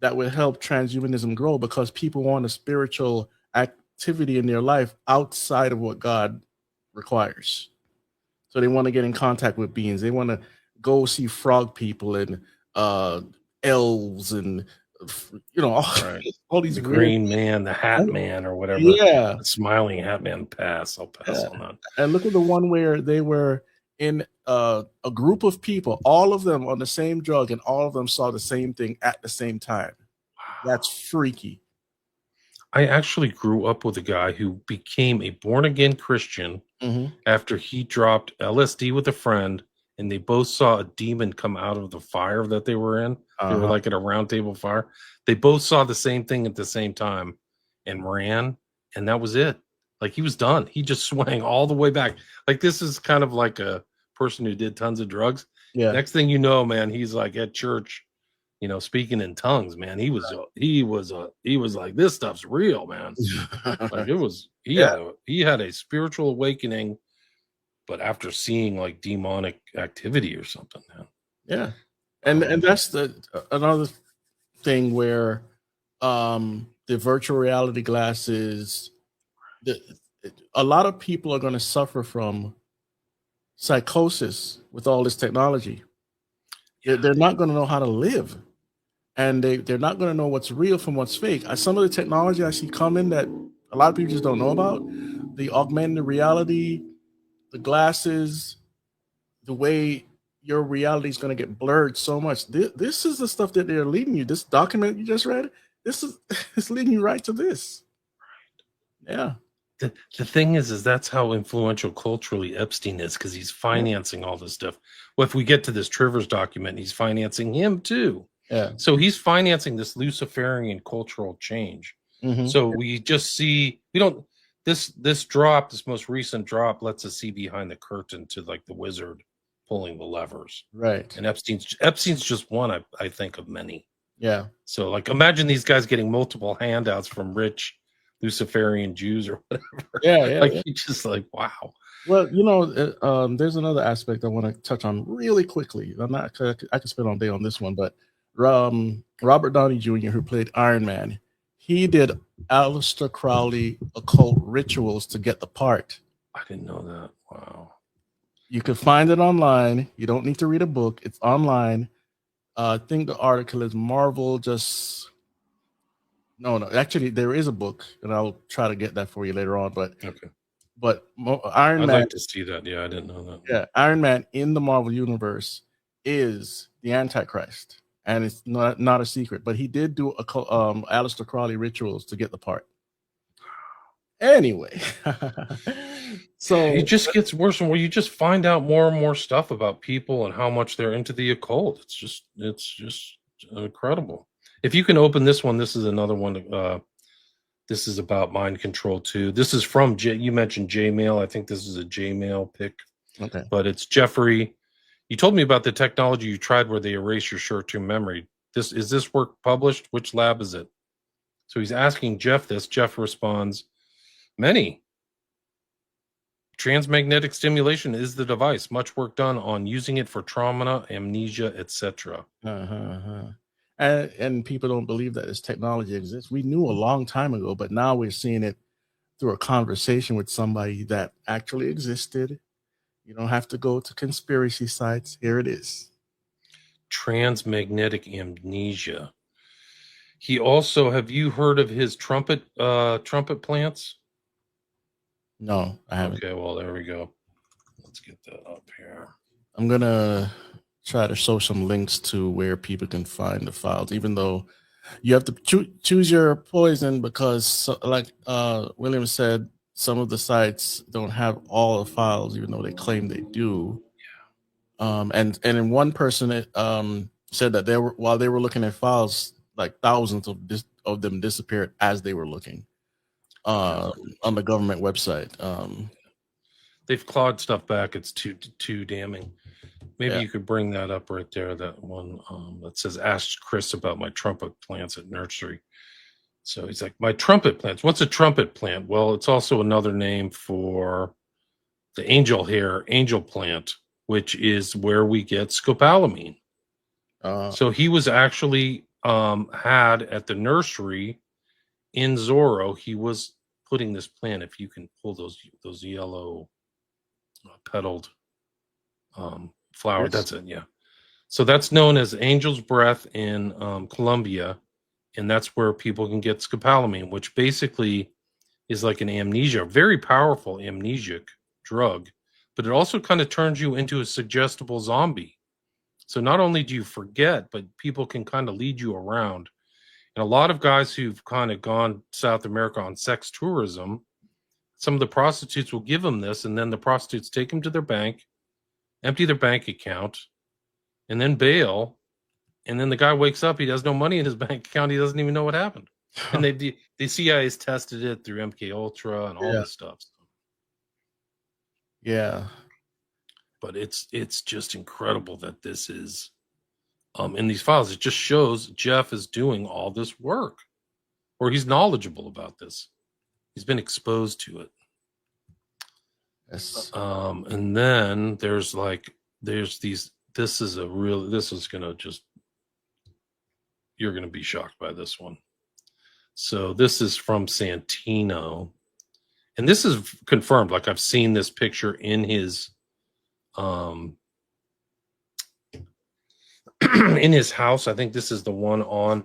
that will help transhumanism grow, because people want a spiritual activity in their life outside of what God requires. So they want to get in contact with beings. They want to go see frog people and elves and all these the weird, Green Man, the Hat Man, or whatever. Yeah, the Smiling Hat Man. I'll pass on that. And look at the one where they were in a group of people, all of them on the same drug, and all of them saw the same thing at the same time. That's freaky. I actually grew up with a guy who became a born-again Christian after he dropped LSD with a friend, and they both saw a demon come out of the fire that they were in. They were like at a round table fire. They both saw the same thing at the same time and ran, and that was it. Like, he was done. He just swang all the way back. Like, this is kind of like a person who did tons of drugs. Yeah. Next thing you know, man, he's like at church, speaking in tongues, man. He was like, this stuff's real, man. Like, it was, he had a spiritual awakening, but after seeing like demonic activity or something, man. Yeah. And that's another thing where the virtual reality glasses, a lot of people are going to suffer from psychosis with all this technology. They're not going to know how to live, and they're not going to know what's real from what's fake. Some of the technology I see coming that a lot of people just don't know about, the augmented reality, the glasses, the way your reality is going to get blurred so much. This is the stuff that they're leading you. This document you just read, it's leading you right to this. Yeah. The thing is that's how influential culturally Epstein is, because he's financing all this stuff. Well, if we get to this Trivers document, he's financing him too. Yeah. So he's financing this Luciferian cultural change. So we just see, this most recent drop lets us see behind the curtain to like the wizard pulling the levers. Right. And Epstein's just one, I think, of many. Yeah. So, like, imagine these guys getting multiple handouts from rich Luciferian Jews or whatever. Yeah. Like, you just like, wow. Well, there's another aspect I want to touch on really quickly. I could spend all day on this one, but Robert Downey Jr., who played Iron Man, he did Aleister Crowley occult rituals to get the part. I didn't know that. Wow. You can find it online. You don't need to read a book. It's online. I think the article is Marvel just... No, actually, there is a book, and I'll try to get that for you later on. But okay. But Iron I'd Man... like to see that. Yeah, I didn't know that. Yeah, Iron Man in the Marvel Universe is the Antichrist, and it's not a secret. But he did do Aleister Crowley rituals to get the part. Anyway, so it just gets worse and worse. You just find out more and more stuff about people and how much they're into the occult. It's just incredible. If you can open this one, this is another one. This is about mind control too. This is from you mentioned J-Mail. I think this is a J-Mail pick. Okay. But it's Jeffrey. You told me about the technology you tried where they erase your short-term memory. Is this work published? Which lab is it? So he's asking Jeff this. Jeff responds, many. Transmagnetic stimulation is the device. Much work done on using it for trauma, amnesia, etc. And people don't believe that this technology exists. We knew a long time ago, but now we're seeing it through a conversation with somebody that actually existed. You don't have to go to conspiracy sites. Here it is. Transmagnetic amnesia. He also, have you heard of his trumpet plants? No, I haven't. Okay, well, there we go. Let's get that up here. I'm going to try to show some links to where people can find the files, even though you have to choose your poison because, like William said, some of the sites don't have all the files, even though they claim they do. Yeah. And in one person said that while they were looking at files, like thousands of them disappeared as they were looking on the government website. They've clawed stuff back. It's too damning. Maybe you could bring that up right there. That one that says, "Ask Chris about my trumpet plants at nursery." So he's like, "My trumpet plants. What's a trumpet plant?" Well, it's also another name for the angel plant, which is where we get scopolamine. So he was actually had at the nursery in Zorro. He was putting this plant. If you can pull those yellow petaled flower, that's it. Yeah. So that's known as angel's breath in Colombia, and that's where people can get scopolamine, which basically is like an amnesia, very powerful amnesic drug, but it also kind of turns you into a suggestible zombie. So not only do you forget, but people can kind of lead you around. And a lot of guys who've kind of gone South America on sex tourism, some of the prostitutes will give them this, and then the prostitutes take them to their bank, empty their bank account, and then bail. And then the guy wakes up, he has no money in his bank account, he doesn't even know what happened. And the CIA's tested it through MK Ultra and all this stuff. Yeah. But it's just incredible that this is in these files. It just shows Jeff is doing all this work, or he's knowledgeable about this. He's been exposed to it. Yes. And then there's these. You're gonna be shocked by this one. So this is from Santino, and this is confirmed. Like, I've seen this picture in his in his house. I think this is the one on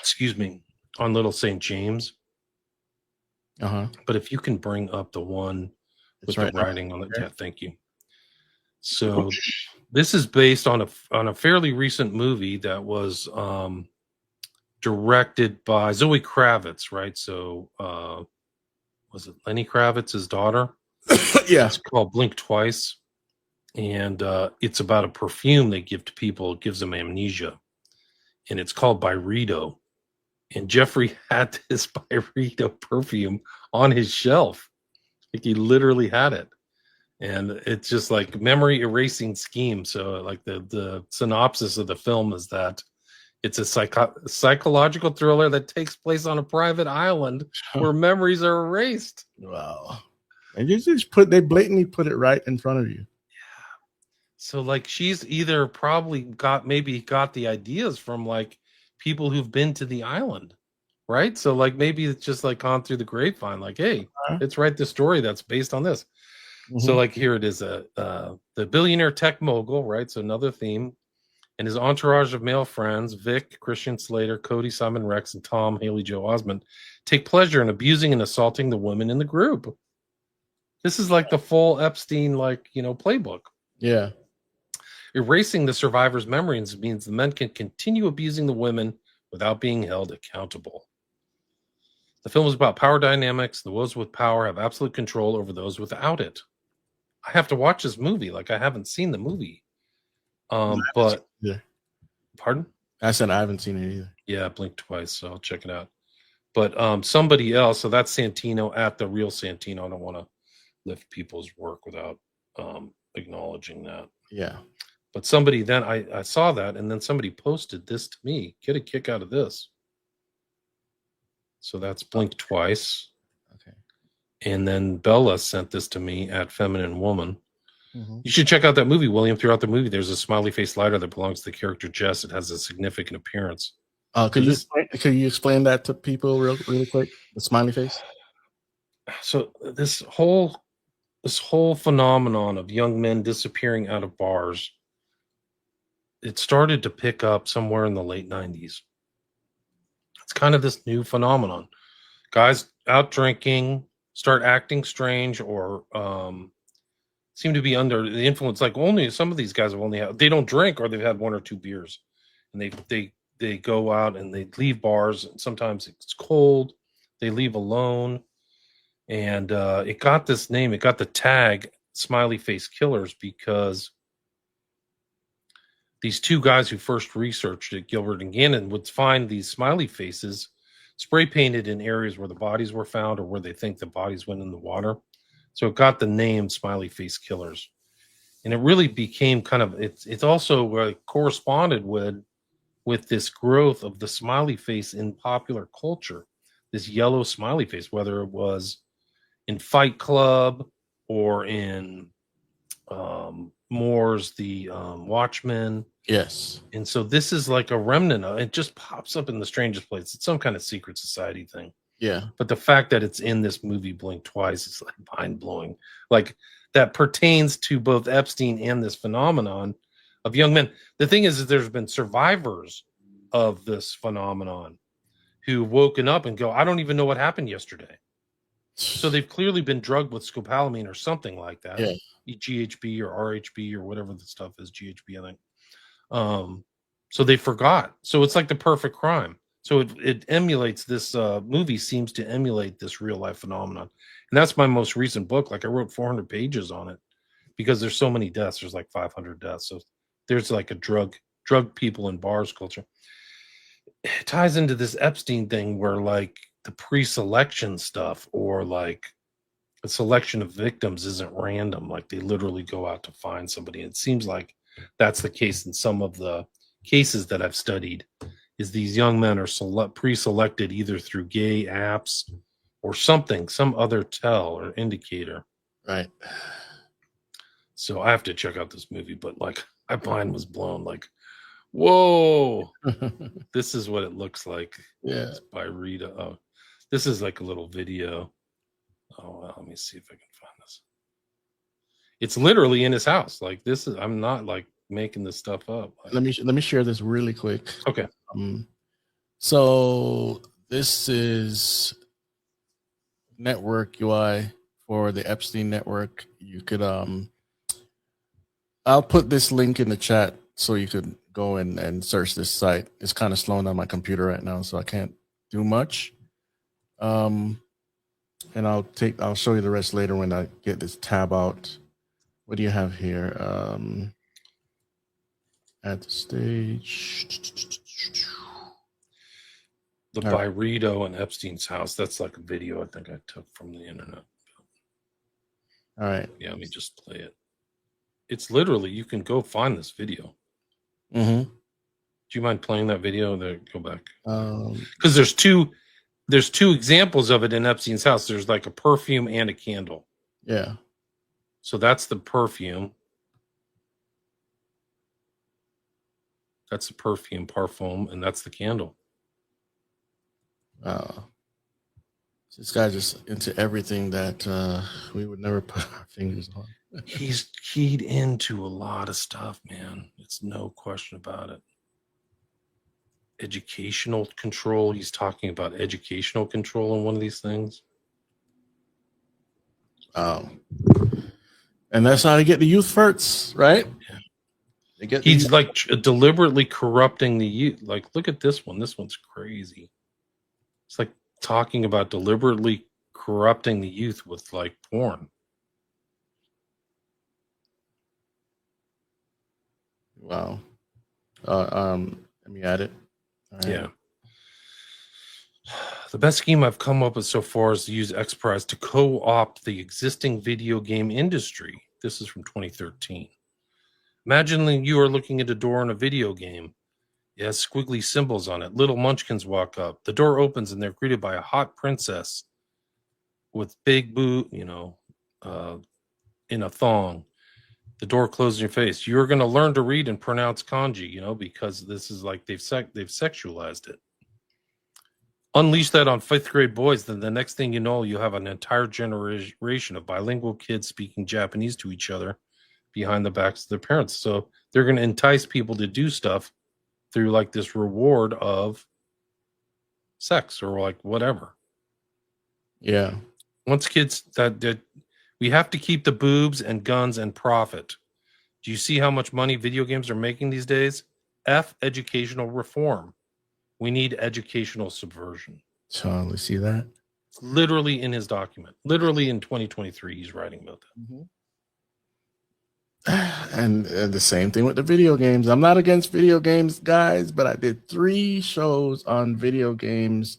excuse me, on Little St. James. But if you can bring up the one with the writing on it. Yeah, thank you. So this is based on a fairly recent movie that was directed by Zoe Kravitz, right? So was it Lenny Kravitz's daughter? Yeah. It's called Blink Twice. And it's about a perfume they give to people. It gives them amnesia. And it's called Byredo. And Jeffrey had this Byredo perfume on his shelf. Like, he literally had it. And it's just like memory erasing scheme. So like the synopsis of the film is that It's a psychological thriller that takes place on a private island where memories are erased. Wow. And they blatantly put it right in front of you. So like she's either probably got the ideas from like people who've been to the island, right? So like maybe it's just like gone through the grapevine, like, hey, let's write the story that's based on this. So like here it is, the billionaire tech mogul, right? So another theme, and his entourage of male friends, Vic, Christian Slater, Cody, Simon Rex, and Tom, Haley Joe Osment, take pleasure in abusing and assaulting the women in the group. This is like the full Epstein, playbook. Yeah. Erasing the survivor's memories means the men can continue abusing the women without being held accountable. The film is about power dynamics. Those with power have absolute control over those without it. I have to watch this movie. Like, I haven't seen the movie. But pardon? I said I haven't seen it either. Yeah, I blinked twice, so I'll check it out. But somebody else, so that's Santino at the real Santino. I don't want to lift people's work without acknowledging that. Yeah. But somebody then I saw that, and then somebody posted this to me. Get a kick out of this. So that's blinked twice. Okay. And then Bella sent this to me at Feminine Woman. Mm-hmm. You should check out that movie, William. Throughout the movie, there's a smiley face lighter that belongs to the character Jess. It has a significant appearance. Could you explain that to people really quick? The smiley face. So this whole phenomenon of young men disappearing out of bars, it started to pick up somewhere in the late 90s. It's kind of this new phenomenon. Guys out drinking, start acting strange, or seem to be under the influence. Like only some of these guys they don't drink, or they've had one or two beers, and they go out and they leave bars. And sometimes it's cold. They leave alone, and it got this name. It got the tag "Smiley Face Killers" because these two guys who first researched it, Gilbert and Gannon, would find these smiley faces spray painted in areas where the bodies were found or where they think the bodies went in the water. So it got the name Smiley Face Killers. And it really became kind of, it's also corresponded with this growth of the smiley face in popular culture, this yellow smiley face, whether it was in Fight Club or in Moore's The Watchmen. Yes. And so this is like a remnant of it, just pops up in the strangest place. It's some kind of secret society thing. Yeah. But the fact that it's in this movie Blink Twice is like mind blowing. Like that pertains to both Epstein and this phenomenon of young men. The thing is there's been survivors of this phenomenon who woken up and go, I don't even know what happened yesterday. So they've clearly been drugged with scopolamine or something like that. Yeah. GHB or RHB or whatever the stuff is, GHB, I think. So they forgot. So it's like the perfect crime. So it emulates this movie seems to emulate this real life phenomenon. And that's my most recent book. Like I wrote 400 pages on it because there's so many deaths. There's like 500 deaths. So there's like a drug people in bars culture. It ties into this Epstein thing where like the pre-selection stuff or like the selection of victims isn't random. Like they literally go out to find somebody. It seems like that's the case in some of the cases that I've studied, is these young men are pre-selected either through gay apps or something, some other tell or indicator. Right. So I have to check out this movie, but like my mind was blown. Like, whoa, this is what it looks like. Yeah. It's by Rita. Oh, this is like a little video. Oh, well, let me see if I can find this. It's literally in his house. Like this is, I'm not like making this stuff up. Let me share this really quick. Okay. So this is network UI for the Epstein network. You could I'll put this link in the chat so you could go and search this site. It's kind of slowing on my computer right now, so I can't do much. And I'll show you the rest later when I get this tab out. What do you have here? At the stage. The Byredo and Epstein's house. That's like a video I think I took from the internet. All right. Yeah, let me just play it. It's literally, you can go find this video. Mm-hmm. Do you mind playing that video? There, go back. Um, Because there's two examples of it in Epstein's house. There's like a perfume and a candle. yeah. So that's the perfume. That's the perfume, parfum, and that's the candle. This guy's just into everything that we would never put our fingers on. He's keyed into a lot of stuff, man. It's no question about it. Educational control. He's talking about educational control in one of these things. And that's how they get the youth first, right? Yeah. They get He's like deliberately corrupting the youth. Like, look at this one. This one's crazy. It's like talking about deliberately corrupting the youth with like porn. Wow. Let me add it. All right. Yeah. The best scheme I've come up with so far is to use XPRIZE to co-opt the existing video game industry. This is from 2013. Imagine you are looking at a door in a video game. It has squiggly symbols on it. Little munchkins walk up. The door opens and they're greeted by a hot princess with big boot, in a thong. The door closes in your face. You're going to learn to read and pronounce kanji, because this is like they've sexualized it. Unleash that on 5th grade boys, then the next thing you know, you have an entire generation of bilingual kids speaking Japanese to each other behind the backs of their parents. So they're going to entice people to do stuff through like this reward of sex or like whatever. Yeah. Once kids that we have to keep the boobs and guns and profit. Do you see how much money video games are making these days? F educational reform. We need educational subversion. So let's see that. It's literally in his document. Literally in 2023, he's writing about that. Mm-hmm. And the same thing with the video games. I'm not against video games, guys, but I did 3 shows on video games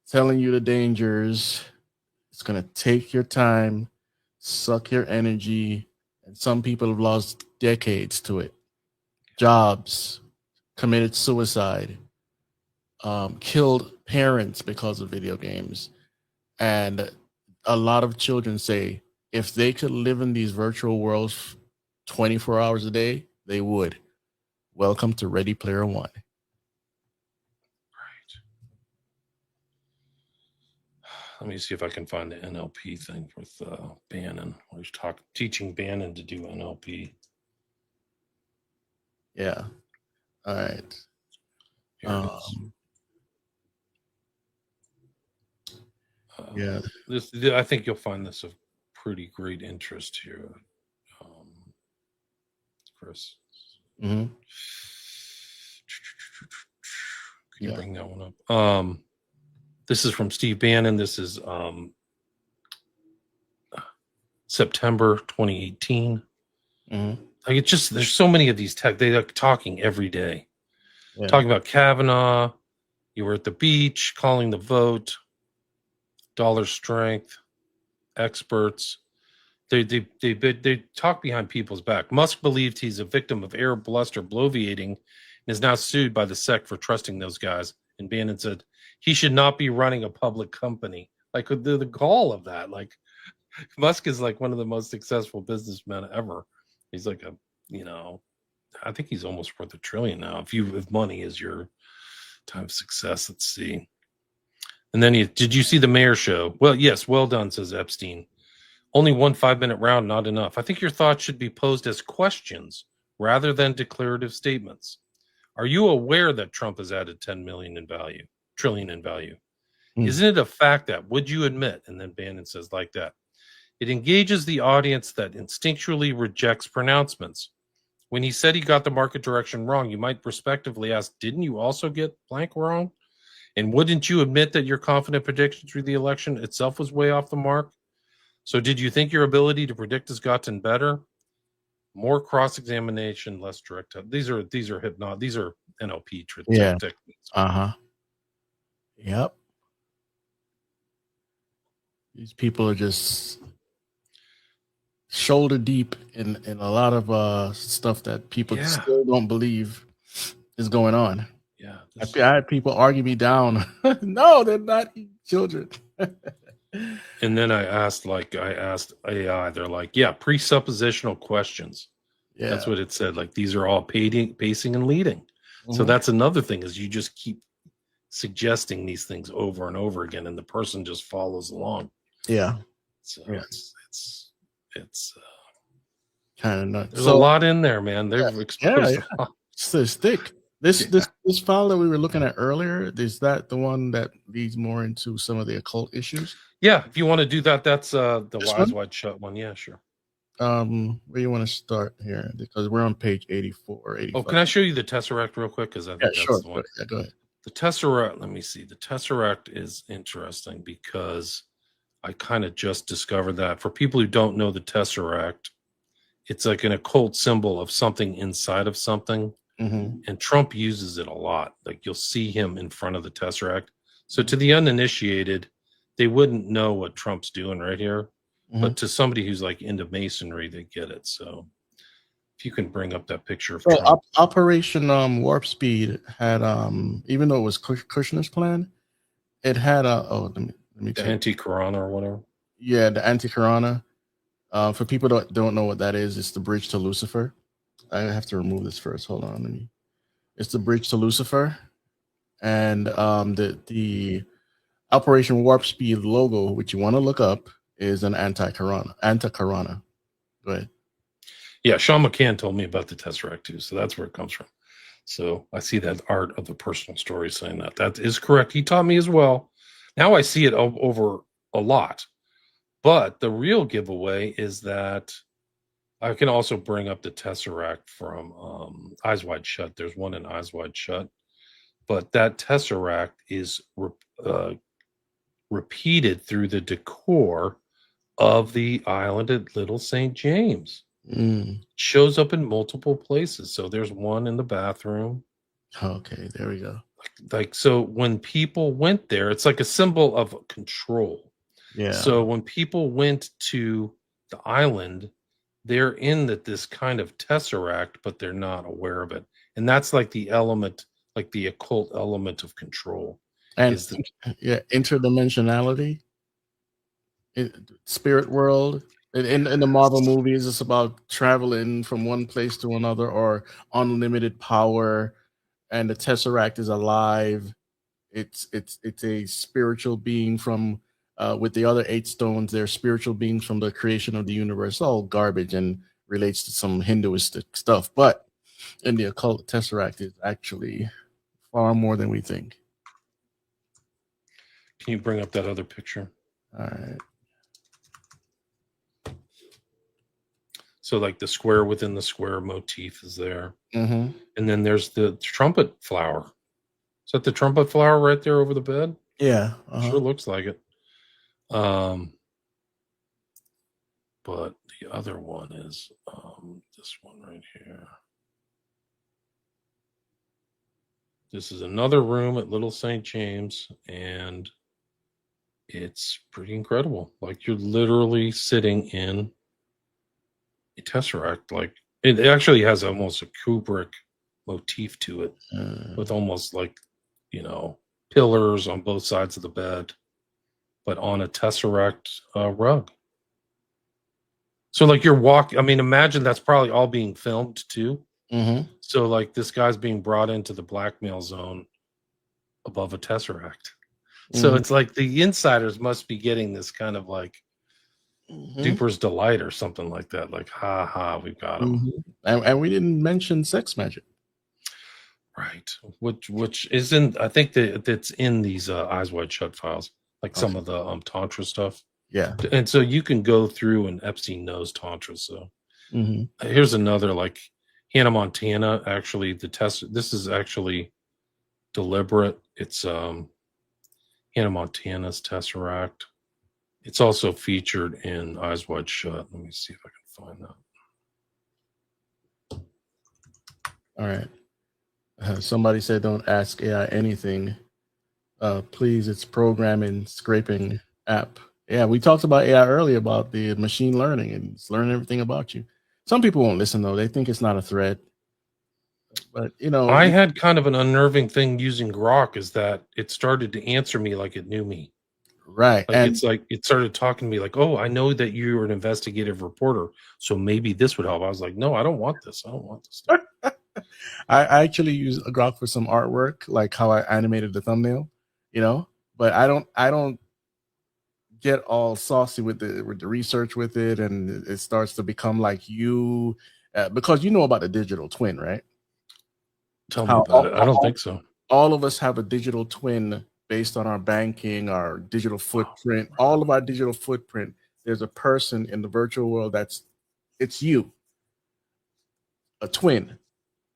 telling you the dangers. It's going to take your time, suck your energy, and some people have lost decades to it. Jobs, committed suicide, killed parents because of video games. And a lot of children say if they could live in these virtual worlds 24 hours a day, they would. Welcome to Ready Player One. Right. Let me see if I can find the NLP thing with Bannon. Where he's teaching Bannon to do NLP. Yeah. All right. Here it is. Yeah. I think you'll find this of pretty great interest here, Chris. Mm-hmm. Can you bring that one up? This is from Steve Bannon. This is September 2018. Mm-hmm. Like it's just there's so many of these they like talking every day. Yeah. Talking about Kavanaugh. You were at the beach, calling the vote. Dollar strength, experts. They talk behind people's back. Musk believed he's a victim of air bluster bloviating and is now sued by the SEC for trusting those guys. And Bannon said he should not be running a public company. Like the call of that. Like Musk is like one of the most successful businessmen ever. He's like I think he's almost worth $1 trillion now. If money is your time of success, let's see. And then did you see the mayor show? Well, yes, well done, says Epstein. Only one 5-minute round, not enough. I think your thoughts should be posed as questions rather than declarative statements. Are you aware that Trump has added 10 million in value, trillion in value? Isn't it a fact that, would you admit? And then Bannon says like that. It engages the audience that instinctually rejects pronouncements. When he said he got the market direction wrong, you might respectively ask, didn't you also get blank wrong? And wouldn't you admit that your confident prediction through the election itself was way off the mark? So did you think your ability to predict has gotten better? More cross-examination, less direct. These are NLP techniques. Uh-huh. Yep. These people are just shoulder deep in a lot of stuff that people still don't believe. is going on. Yeah. I had people argue me down. No, they're not children. And then I asked AI, they're like, yeah, presuppositional questions. Yeah. That's what it said. Like, these are all pacing and leading. So that's another thing, is you just keep suggesting these things over and over again, and the person just follows along. Yeah. So it's kind of nuts. There's a lot in there, man. They've exposed a lot. It's thick. This file that we were looking at earlier, is that the one that leads more into some of the occult issues? Yeah, if you want to do that, that's the This Wide Shut one. Yeah, sure. Where you want to start here? Because we're on page 84, 85. Oh, can I show you the Tesseract real quick? Because I think that's the one. Yeah, go ahead. The Tesseract, let me see. The Tesseract is interesting because I kind of just discovered that. For people who don't know the Tesseract, it's like an occult symbol of something inside of something. And Trump uses it a lot. Like, you'll see him in front of the Tesseract. So to the uninitiated, they wouldn't know what Trump's doing right here. But to somebody who's like into masonry, they get it. So if you can bring up that picture of Trump. Operation Warp Speed had even though it was Kushner's plan, it had let me the anti-Corona or whatever. Yeah, the anti-Corona. For people that don't know what that is, it's the bridge to Lucifer. I have to remove this first. Hold on. It's the bridge to Lucifer, and the Operation Warp Speed logo, which you want to look up, is an anti-Corona. Go ahead. Yeah, Sean McCann told me about the Tesseract too, so that's where it comes from. So I see that art of the personal story saying that. That is correct. He taught me as well. Now I see it over a lot. But the real giveaway is that I can also bring up the Tesseract from Eyes Wide Shut. There's one in Eyes Wide Shut. But that Tesseract is repeated through the decor of the island at Little St. James. Shows up in multiple places. So there's one in the bathroom. Okay, there we go. Like, so when people went there, it's like a symbol of control. Yeah. So when people went to the island, they're in this kind of Tesseract, but they're not aware of it. And that's like the element, like the occult element of control. And interdimensionality, spirit world. In the Marvel movies, it's about traveling from one place to another or unlimited power. And the Tesseract is alive. It's a spiritual being from with the other 8 stones. They're spiritual beings from the creation of the universe. All garbage and relates to some Hinduistic stuff. But in the occult, Tesseract is actually far more than we think. Can you bring up that other picture? All right. So like the square within the square motif is there. Mm-hmm. And then there's the trumpet flower. Is that the trumpet flower right there over the bed? Yeah. Sure looks like it. But the other one is this one right here. This is another room at Little St. James, and it's pretty incredible. Like, you're literally sitting in a Tesseract. Like, it actually has almost a Kubrick motif to it, with almost like, pillars on both sides of the bed, but on a Tesseract rug. So like imagine that's probably all being filmed too. Mm-hmm. So like this guy's being brought into the blackmail zone above a Tesseract. So it's like the insiders must be getting this kind of like duper's delight or something like that. Like, ha ha, we've got him. And we didn't mention sex magic. Right. Which isn't, I think that's in these Eyes Wide Shut files, like some of the Tantra stuff. Yeah. And so you can go through, and Epstein knows Tantra. So here's another, like Hannah Montana, actually, this is actually deliberate. It's Hannah Montana's Tesseract. It's also featured in Eyes Wide Shut. Let me see if I can find that. All right. Somebody said, don't ask AI anything. Please, it's programming, scraping app. Yeah, we talked about AI earlier, about the machine learning, and it's learning everything about you. Some people won't listen, though. They think it's not a threat. But you know, I had kind of an unnerving thing using Grok is that it started to answer me like it knew me. right? Like And it's like it started talking to me like, "Oh, I know that you're an investigative reporter, so maybe this would help." I was like, "No, I don't want this. I don't want this." I actually use a Grok for some artwork, like how I animated the thumbnail, you know. But I don't get all saucy with the research with it, and it starts to become like you, because you know about the digital twin, right? Tell me How about it. I don't think so. all of us have a digital twin based on our banking, our digital footprint, all of our digital footprint. There's a person in the virtual world it's you, a twin.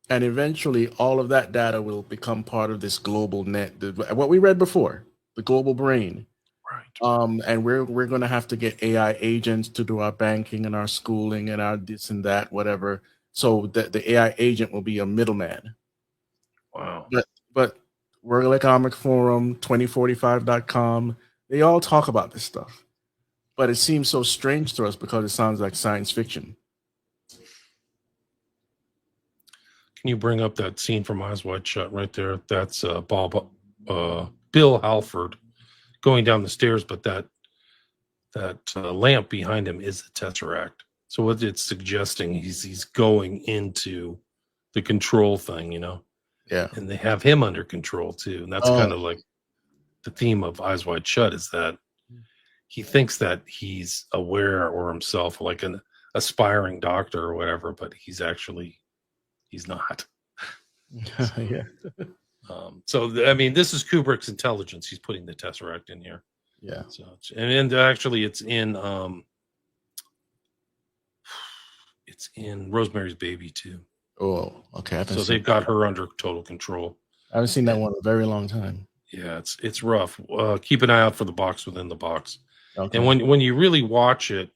And eventually all of that data will become part of this global net. What we read before, the global brain. Right. And we're going to have to get AI agents to do our banking and our schooling and our this and that, whatever. So that the AI agent will be a middleman. Wow. But World Economic Forum, 2045.com, they all talk about this stuff. But it seems so strange to us because it sounds like science fiction. Can you bring up that scene from Eyes Wide Shut right there? That's Bill Halford going down the stairs, but that lamp behind him is the Tesseract. So what it's suggesting, he's going into the control thing, you know, Yeah. and they have him under control too, and that's kind of like the theme of Eyes Wide Shut is that he thinks that he's aware or himself like an aspiring doctor or whatever, but he's not. Yeah. So I mean, this is Kubrick's intelligence. He's putting the Tesseract in here. Yeah. So and actually, it's in Rosemary's Baby too. Oh, okay. So they've got her under total control. I haven't seen that one in a very long time. Yeah, it's rough. Keep an eye out for the box within the box. Okay. And when you really watch it,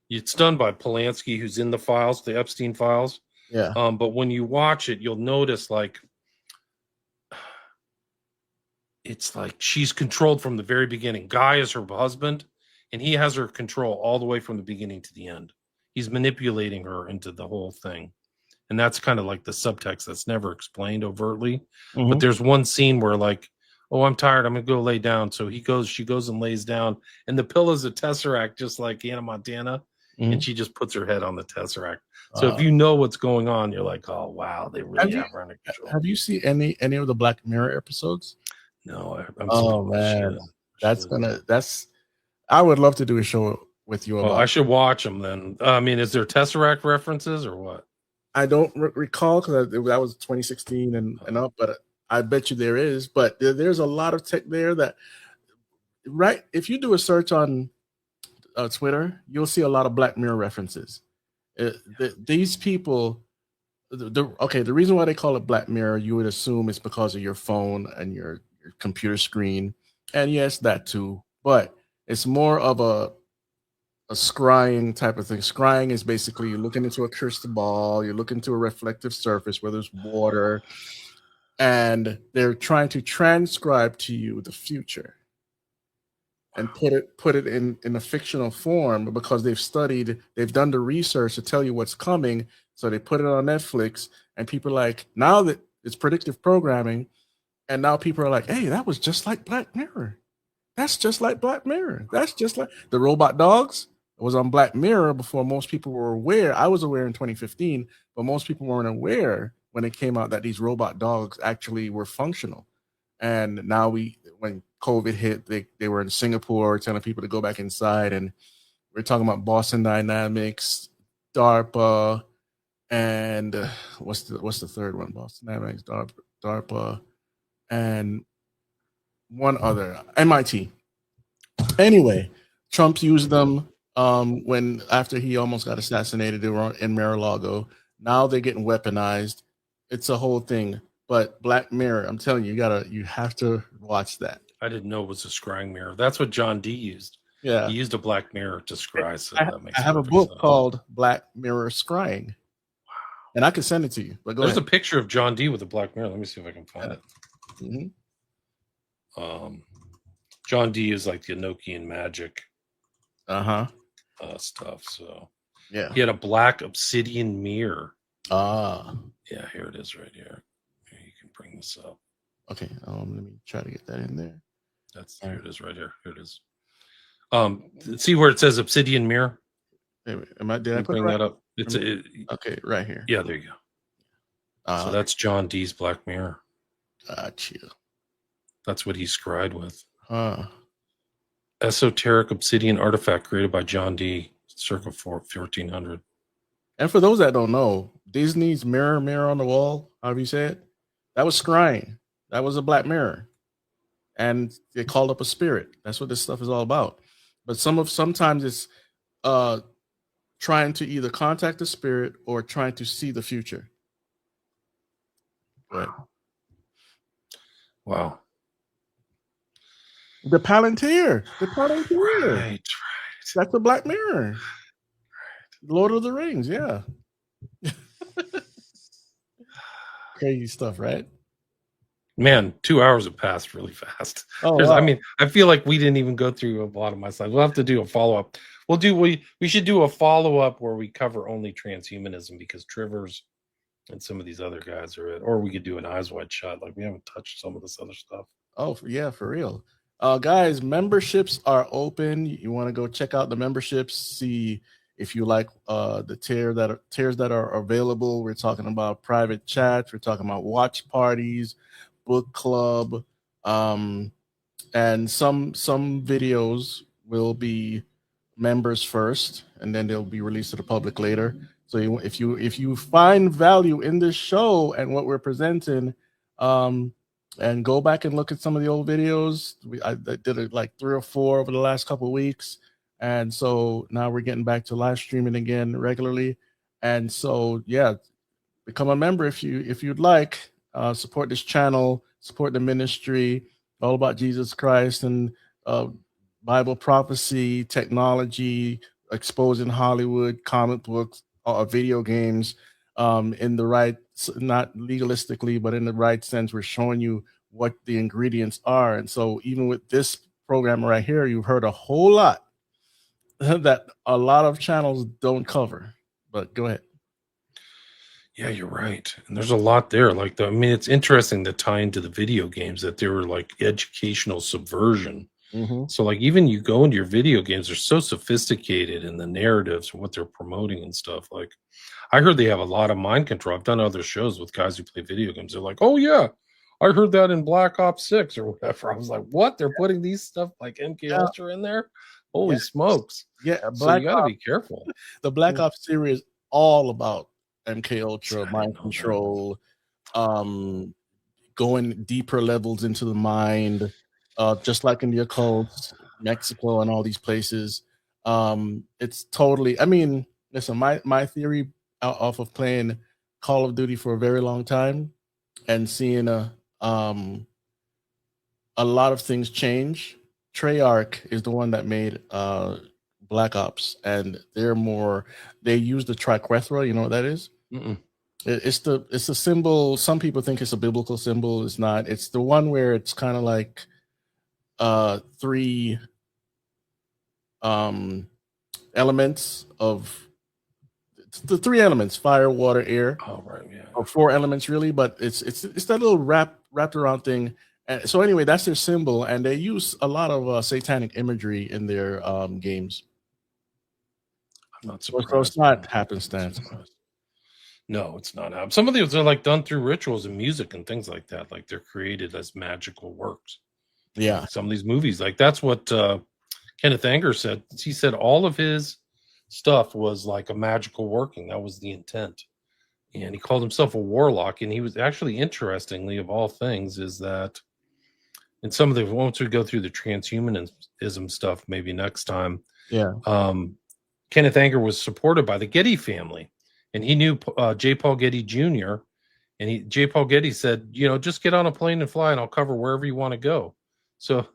it's done by Polanski, who's in the files, the Epstein files. Yeah. But when you watch it, you'll notice like it's like she's controlled from the very beginning. Guy is her husband, and he has her control all the way from the beginning to the end. He's manipulating her into the whole thing. And that's kind of like the subtext that's never explained overtly. Mhm. But there's one scene where like, oh, I'm tired, I'm gonna go lay down. So she goes and lays down, and the pillow's a Tesseract, just like Anna Montana, and she just puts her head on the Tesseract. So if you know what's going on, you're like, oh wow, they really have her under control. Have you seen any of the Black Mirror episodes? No, Oh man, I would love to do a show with you about. Well, I should watch them then. I mean, is there Tesseract references or what? I don't recall because that was 2016 and up, but I bet you there is. But there's a lot of tech there that, right? If you do a search on Twitter, you'll see a lot of Black Mirror references. These people, the reason why they call it Black Mirror, you would assume it's because of your phone and your computer screen, and yes, that too. But it's more of a scrying type of thing. Scrying is basically you're looking into a crystal ball, you're looking into a reflective surface where there's water, and they're trying to transcribe to you the future and put it in a fictional form because they've done the research to tell you what's coming. So they put it on Netflix, and people are like, now that it's predictive programming, and now people are like, hey, that was just like Black Mirror. That's just like Black Mirror. That's just like the robot dogs. It was on Black Mirror before most people were aware. I was aware in 2015, but most people weren't aware when it came out that these robot dogs actually were functional. And now when COVID hit, they were in Singapore telling people to go back inside, and we're talking about Boston Dynamics, DARPA, and what's the third one? Boston Dynamics, DARPA, and one other, MIT. Anyway, Trump used them when after he almost got assassinated. They were in Mar-a-Lago. Now they're getting weaponized. It's a whole thing. But Black Mirror, I'm telling you, you have to watch that. I didn't know it was a scrying mirror. That's what John D used. Yeah, he used a Black Mirror to scry. So I have a book called Black Mirror Scrying. Wow. And I can send it to you. But there's a picture of John D with a Black Mirror. Let me see if I can find it. Mm-hmm. John D is like the Enochian magic stuff. So yeah, he had a black obsidian mirror. Yeah, here it is right here. So Okay, let me try to get that in there. here it is right here. Here it is. See where it says Obsidian Mirror? Did I put bring it right? that up? It's okay, right here. Yeah, there you go. So that's John Dee's Black Mirror. Gotcha. That's what he scried with. Huh. Esoteric obsidian artifact created by John Dee, circa 1400. And for those that don't know, Disney's mirror on the wall, however you say it, that was scrying. That was a black mirror. And they called up a spirit. That's what this stuff is all about. But sometimes it's trying to either contact the spirit or trying to see the future. Wow. The Palantir. Right. That's the Black Mirror. Right. Lord of the Rings, yeah. Crazy stuff, right? Man, 2 hours have passed really fast. Oh, wow. I mean, I feel like we didn't even go through a lot of my slides. We'll have to do a follow-up. We should do a follow-up where we cover only transhumanism, because Trivers and some of these other guys are it. Or we could do an eyes wide shut. Like, we haven't touched some of this other stuff. Oh, yeah, for real. Guys, memberships are open. You want to go check out the memberships, see if you like the tiers that are available. We're talking about private chats. We're talking about watch parties, book club, and some videos will be members first, and then they'll be released to the public later. So if you find value in this show and what we're presenting, and go back and look at some of the old videos. I did it like 3 or 4 over the last couple of weeks, and so now we're getting back to live streaming again regularly. And so yeah, become a member if you'd like. Support this channel, support the ministry, all about Jesus Christ and Bible prophecy, technology, exposing Hollywood, comic books, video games, in the right, not legalistically, but in the right sense. We're showing you what the ingredients are. And so even with this program right here, you've heard a whole lot that a lot of channels don't cover. But go ahead. Yeah, you're right. And there's a lot there. Like, it's interesting to tie into the video games that they were like educational subversion. Mm-hmm. So like, even you go into your video games, they're so sophisticated in the narratives and what they're promoting and stuff. Like, I heard they have a lot of mind control. I've done other shows with guys who play video games. They're like, oh yeah, I heard that in Black Ops 6 or whatever. I was like, what? They're putting these stuff like MK Ultra in there? Holy smokes. Yeah, so you gotta be careful. The Black Ops series is all about MK Ultra, mind control, going deeper levels into the mind, just like in the occult, Mexico, and all these places. It's totally, listen, my theory off of playing Call of Duty for a very long time and seeing a lot of things change. Treyarch is the one that made Black Ops, and they use the triquetra. You know what that is? Mm-mm. It's a symbol. Some people think it's a biblical symbol. It's not. It's the one where it's kind of like 3 elements of the 3 elements: fire, water, air. Oh right, yeah. Or 4 elements really, but it's that little wrapped around thing. And so anyway, that's their symbol, and they use a lot of satanic imagery in their games. I'm not surprised. So it's not happenstance. No, it's not. Some of these are like done through rituals and music and things like that. Like, they're created as magical works. Yeah. Some of these movies, like, that's what Kenneth Anger said. He said all of his stuff was like a magical working. That was the intent. And he called himself a warlock. And he was actually, interestingly, of all things, is that in some of the, once we go through the transhumanism stuff, maybe next time. Yeah. Kenneth Anger was supported by the Getty family. And he knew J. Paul Getty Jr. And J. Paul Getty said, just get on a plane and fly, and I'll cover wherever you want to go. So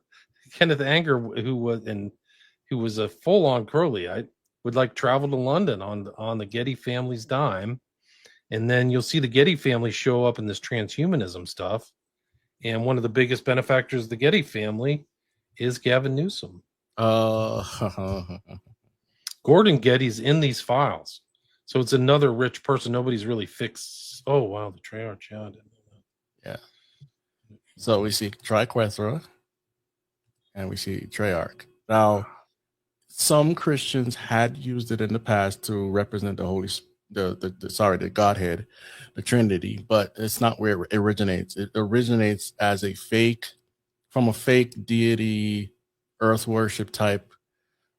Kenneth Anger, who was a full-on Crowleyite, would like travel to London on the Getty family's dime, and then you'll see the Getty family show up in this transhumanism stuff. And one of the biggest benefactors of the Getty family is Gavin Newsom. Gordon Getty's in these files. So it's another rich person. Nobody's really fixed. Oh, wow. The Treyarch. Yeah. I didn't know that. Yeah. So we see Triquethra and we see Treyarch. Now, some Christians had used it in the past to represent the Godhead, the Trinity, but it's not where it originates. It originates as from a fake deity, earth worship type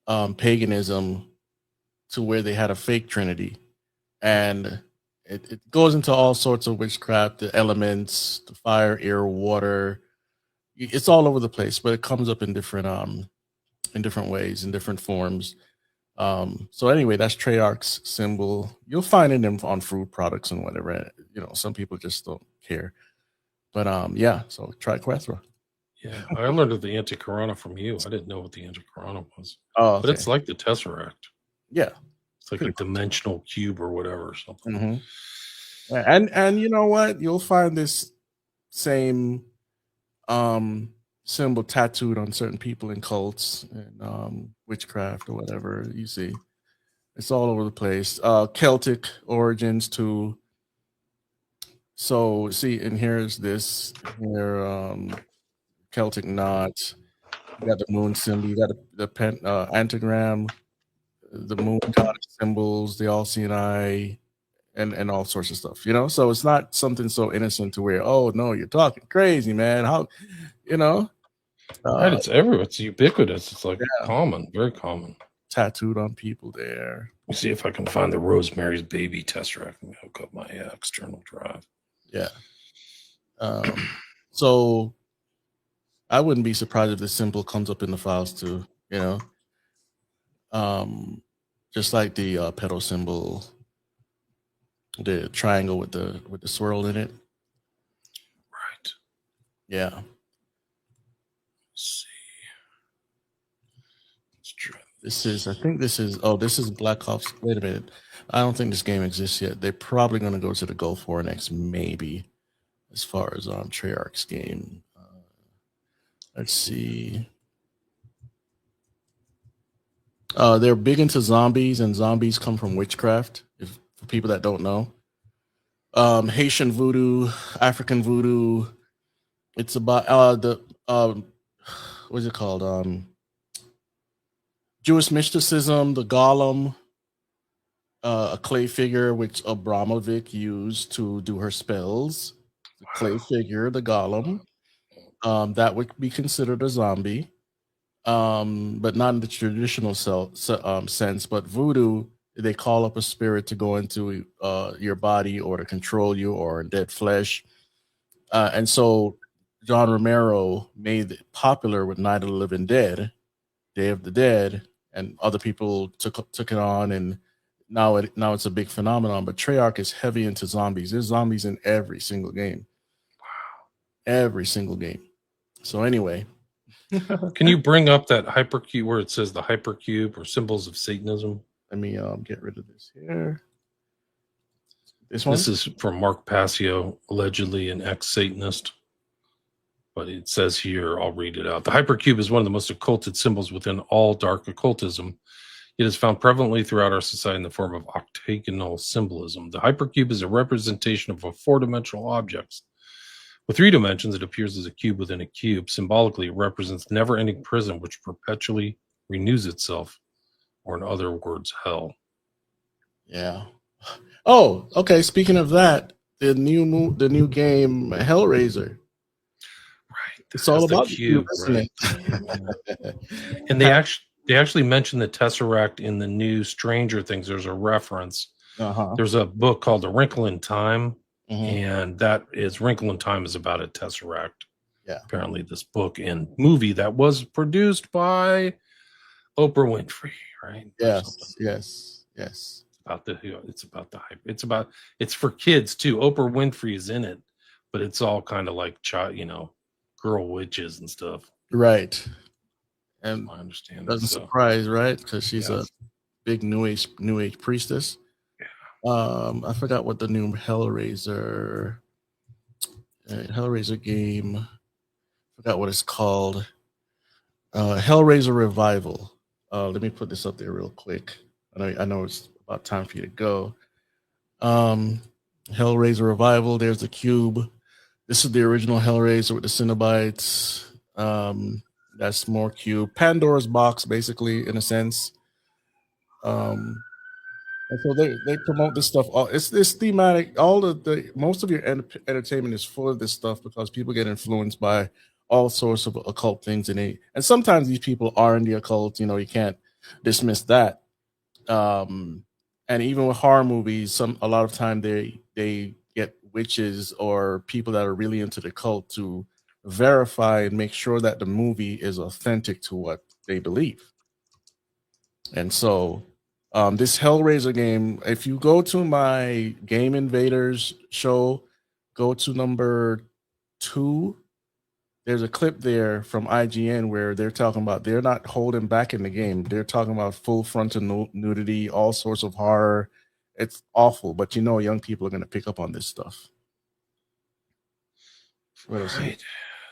paganism, to where they had a fake Trinity, and it goes into all sorts of witchcraft, the elements, the fire, air, water. It's all over the place, but it comes up in different ways, in different forms. So anyway, that's Treyarch's symbol. You'll find it on food products and whatever. Some people just don't care. But yeah, so Triquethra. Yeah, I learned of the anti-corona from you. I didn't know what the anti-corona was. Oh, okay. But it's like the Tesseract. Yeah. It's like a dimensional cube or whatever or something. Mm-hmm. And you know what? You'll find this same symbol tattooed on certain people in cults and witchcraft or whatever. You see, it's all over the place. Celtic origins too. So see, and here's this here Celtic knot. You got the moon symbol. You got the antigram, the moon goddess symbols, the all seeing eye, and all sorts of stuff. So it's not something so innocent to where, oh no, you're talking crazy, man. How, right, it's everywhere. It's ubiquitous. It's like common, very common. Tattooed on people there. Let me see if I can find the Rosemary's Baby Tesseract and hook up my external drive. Yeah. So I wouldn't be surprised if this symbol comes up in the files too. Just like the petal symbol, the triangle with the swirl in it. Right. Yeah. Let's see. Let's try. This is Black Ops. Wait a minute. I don't think this game exists yet. They're probably going to go to the Gulf War next, maybe, as far as Treyarch's game. Let's see. They're big into zombies, and zombies come from witchcraft. For people that don't know, Haitian voodoo, African voodoo. It's about what's it called? Jewish mysticism, the golem, a clay figure which Abramovic used to do her spells. The clay figure, the golem, that would be considered a zombie, but not in the traditional sense. But voodoo, they call up a spirit to go into your body or to control you, or in dead flesh. And so John Romero made it popular with Night of the Living Dead, Day of the Dead, and other people took it on, and now it's a big phenomenon. But Treyarch is heavy into zombies. There's zombies in every single game. Wow. Every single game. So anyway. Can you bring up that hypercube where it says the hypercube or symbols of Satanism? Let me get rid of this here. This one? This is from Mark Passio, allegedly an ex-Satanist. But it says here, I'll read it out. The hypercube is one of the most occulted symbols within all dark occultism. It is found prevalently throughout our society in the form of octagonal symbolism. The hypercube is a representation of a four-dimensional object. With 3 dimensions, it appears as a cube within a cube. Symbolically, it represents never-ending prison which perpetually renews itself, or in other words, hell. Yeah. Oh, okay. Speaking of that, the new game Hellraiser. Right. It's all about the cube, right? And they actually mentioned the Tesseract in the new Stranger Things. There's a reference. There's a book called A Wrinkle in Time. And that is Wrinkle in Time is about a Tesseract. Yeah. Apparently, this book and movie that was produced by Oprah Winfrey, right? Yes. It's about it's for kids too. Oprah Winfrey is in it, but it's all kind of like girl witches and stuff. Right. And I understand. Doesn't surprise, right? Because she's a big new age priestess. I forgot what the new Hellraiser game. Forgot what it's called. Hellraiser Revival. Let me put this up there real quick. I know it's about time for you to go. Hellraiser Revival. There's the cube. This is the original Hellraiser with the Cenobites. That's more cute. Pandora's box, basically, in a sense. And so they promote this stuff. It's this thematic. All the most of your entertainment is full of this stuff because people get influenced by all sorts of occult things, and sometimes these people are in the occult. You can't dismiss that. And even with horror movies, a lot of time they get witches or people that are really into the cult to verify and make sure that the movie is authentic to what they believe. And so this Hellraiser game, if you go to my Game Invaders show, go to number 2, there's a clip there from IGN where they're talking about they're not holding back in the game. They're talking about full frontal nudity, all sorts of horror. It's awful, but young people are going to pick up on this stuff. Right.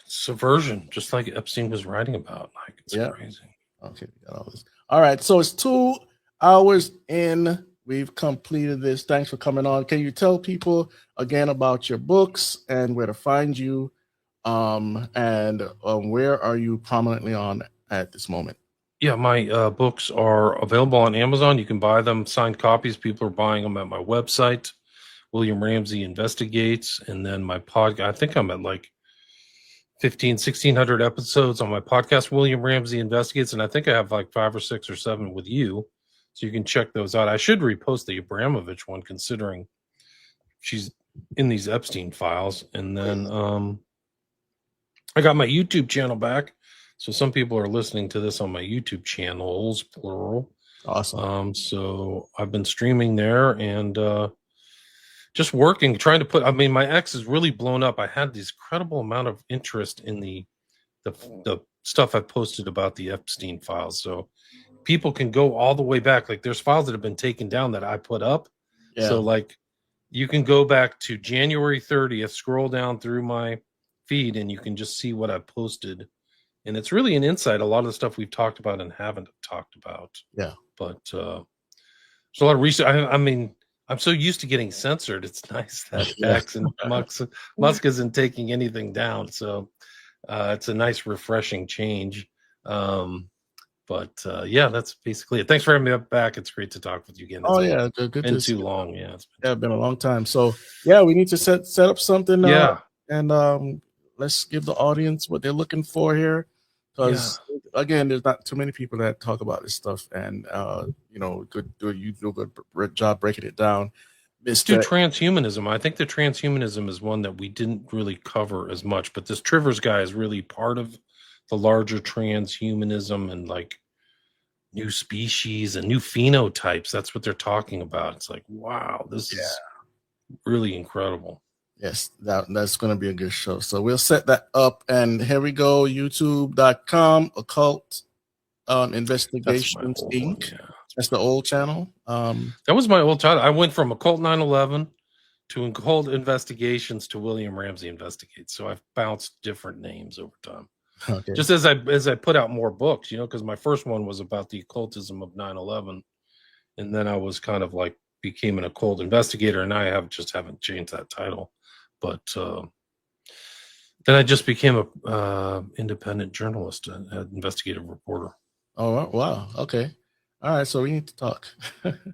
Subversion, just like Epstein was writing about. Like, it's crazy. Okay, we got all this. All right, so it's 2 hours in. We've completed this. Thanks for coming on. Can you tell people again about your books and where to find you? And where are you prominently on at this moment? Yeah, my books are available on Amazon. You can buy them, signed copies. People are buying them at my website, William Ramsey Investigates. And then my podcast, I think I'm at like 1,600 episodes on my podcast, William Ramsey Investigates. And I think I have like 5 or 6 or 7 with you. So you can check those out. I should repost the Abramovich one, considering she's in these Epstein files. And then I got my YouTube channel back. So some people are listening to this on my YouTube channels, plural. Awesome. So I've been streaming there and just working, trying to put, my X is really blown up. I had this incredible amount of interest in the stuff I posted about the Epstein files. So people can go all the way back. Like, there's files that have been taken down that I put up. Yeah. So like you can go back to January 30th, scroll down through my feed, and you can just see what I posted. And it's really an insight. A lot of the stuff we've talked about and haven't talked about. Yeah. But there's a lot of research. I'm so used to getting censored. It's nice that X and Musk isn't taking anything down. So it's a nice, refreshing change. But that's basically it. Thanks for having me back. It's great to talk with you again. Good. Been too long. Yeah, it's been a long time. So we need to set up something. And let's give the audience what they're looking for here. Because again, there's not too many people that talk about this stuff, and you do a good job breaking it down. Let's do transhumanism. I think the transhumanism is one that we didn't really cover as much, but this Trivers guy is really part of the larger transhumanism and like new species and new phenotypes. That's what they're talking about. It's like, wow, this is really incredible. Yes, that's going to be a good show. So we'll set that up, and here we go. YouTube.com Occult Investigations Inc. That's the old channel. That was my old channel. I went from Occult 9/11 to Occult Investigations to William Ramsey Investigates. So I've bounced different names over time. Okay. Just as I put out more books, because my first one was about the occultism of 9/11, and then I was kind of like became an occult investigator, and I haven't changed that title. But then I just became a independent journalist, an investigative reporter. Oh, wow. Okay. All right. So we need to talk.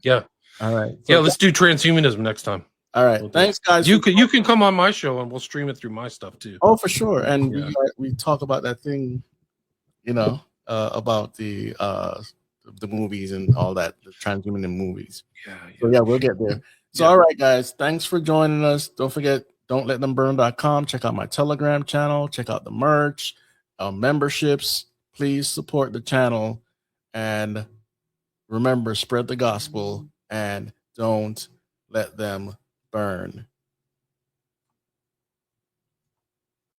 Yeah. All right. So let's do transhumanism next time. All right. Thanks, guys. You can come on my show and we'll stream it through my stuff too. Oh, for sure. And we talk about that thing, about the movies and all that, the transhumanism movies. So we'll get there. So all right, guys. Thanks for joining us. Don't forget, don'tletthemburn.com. Check out my Telegram channel. Check out the merch, memberships. Please support the channel. And remember, spread the gospel and don't let them burn.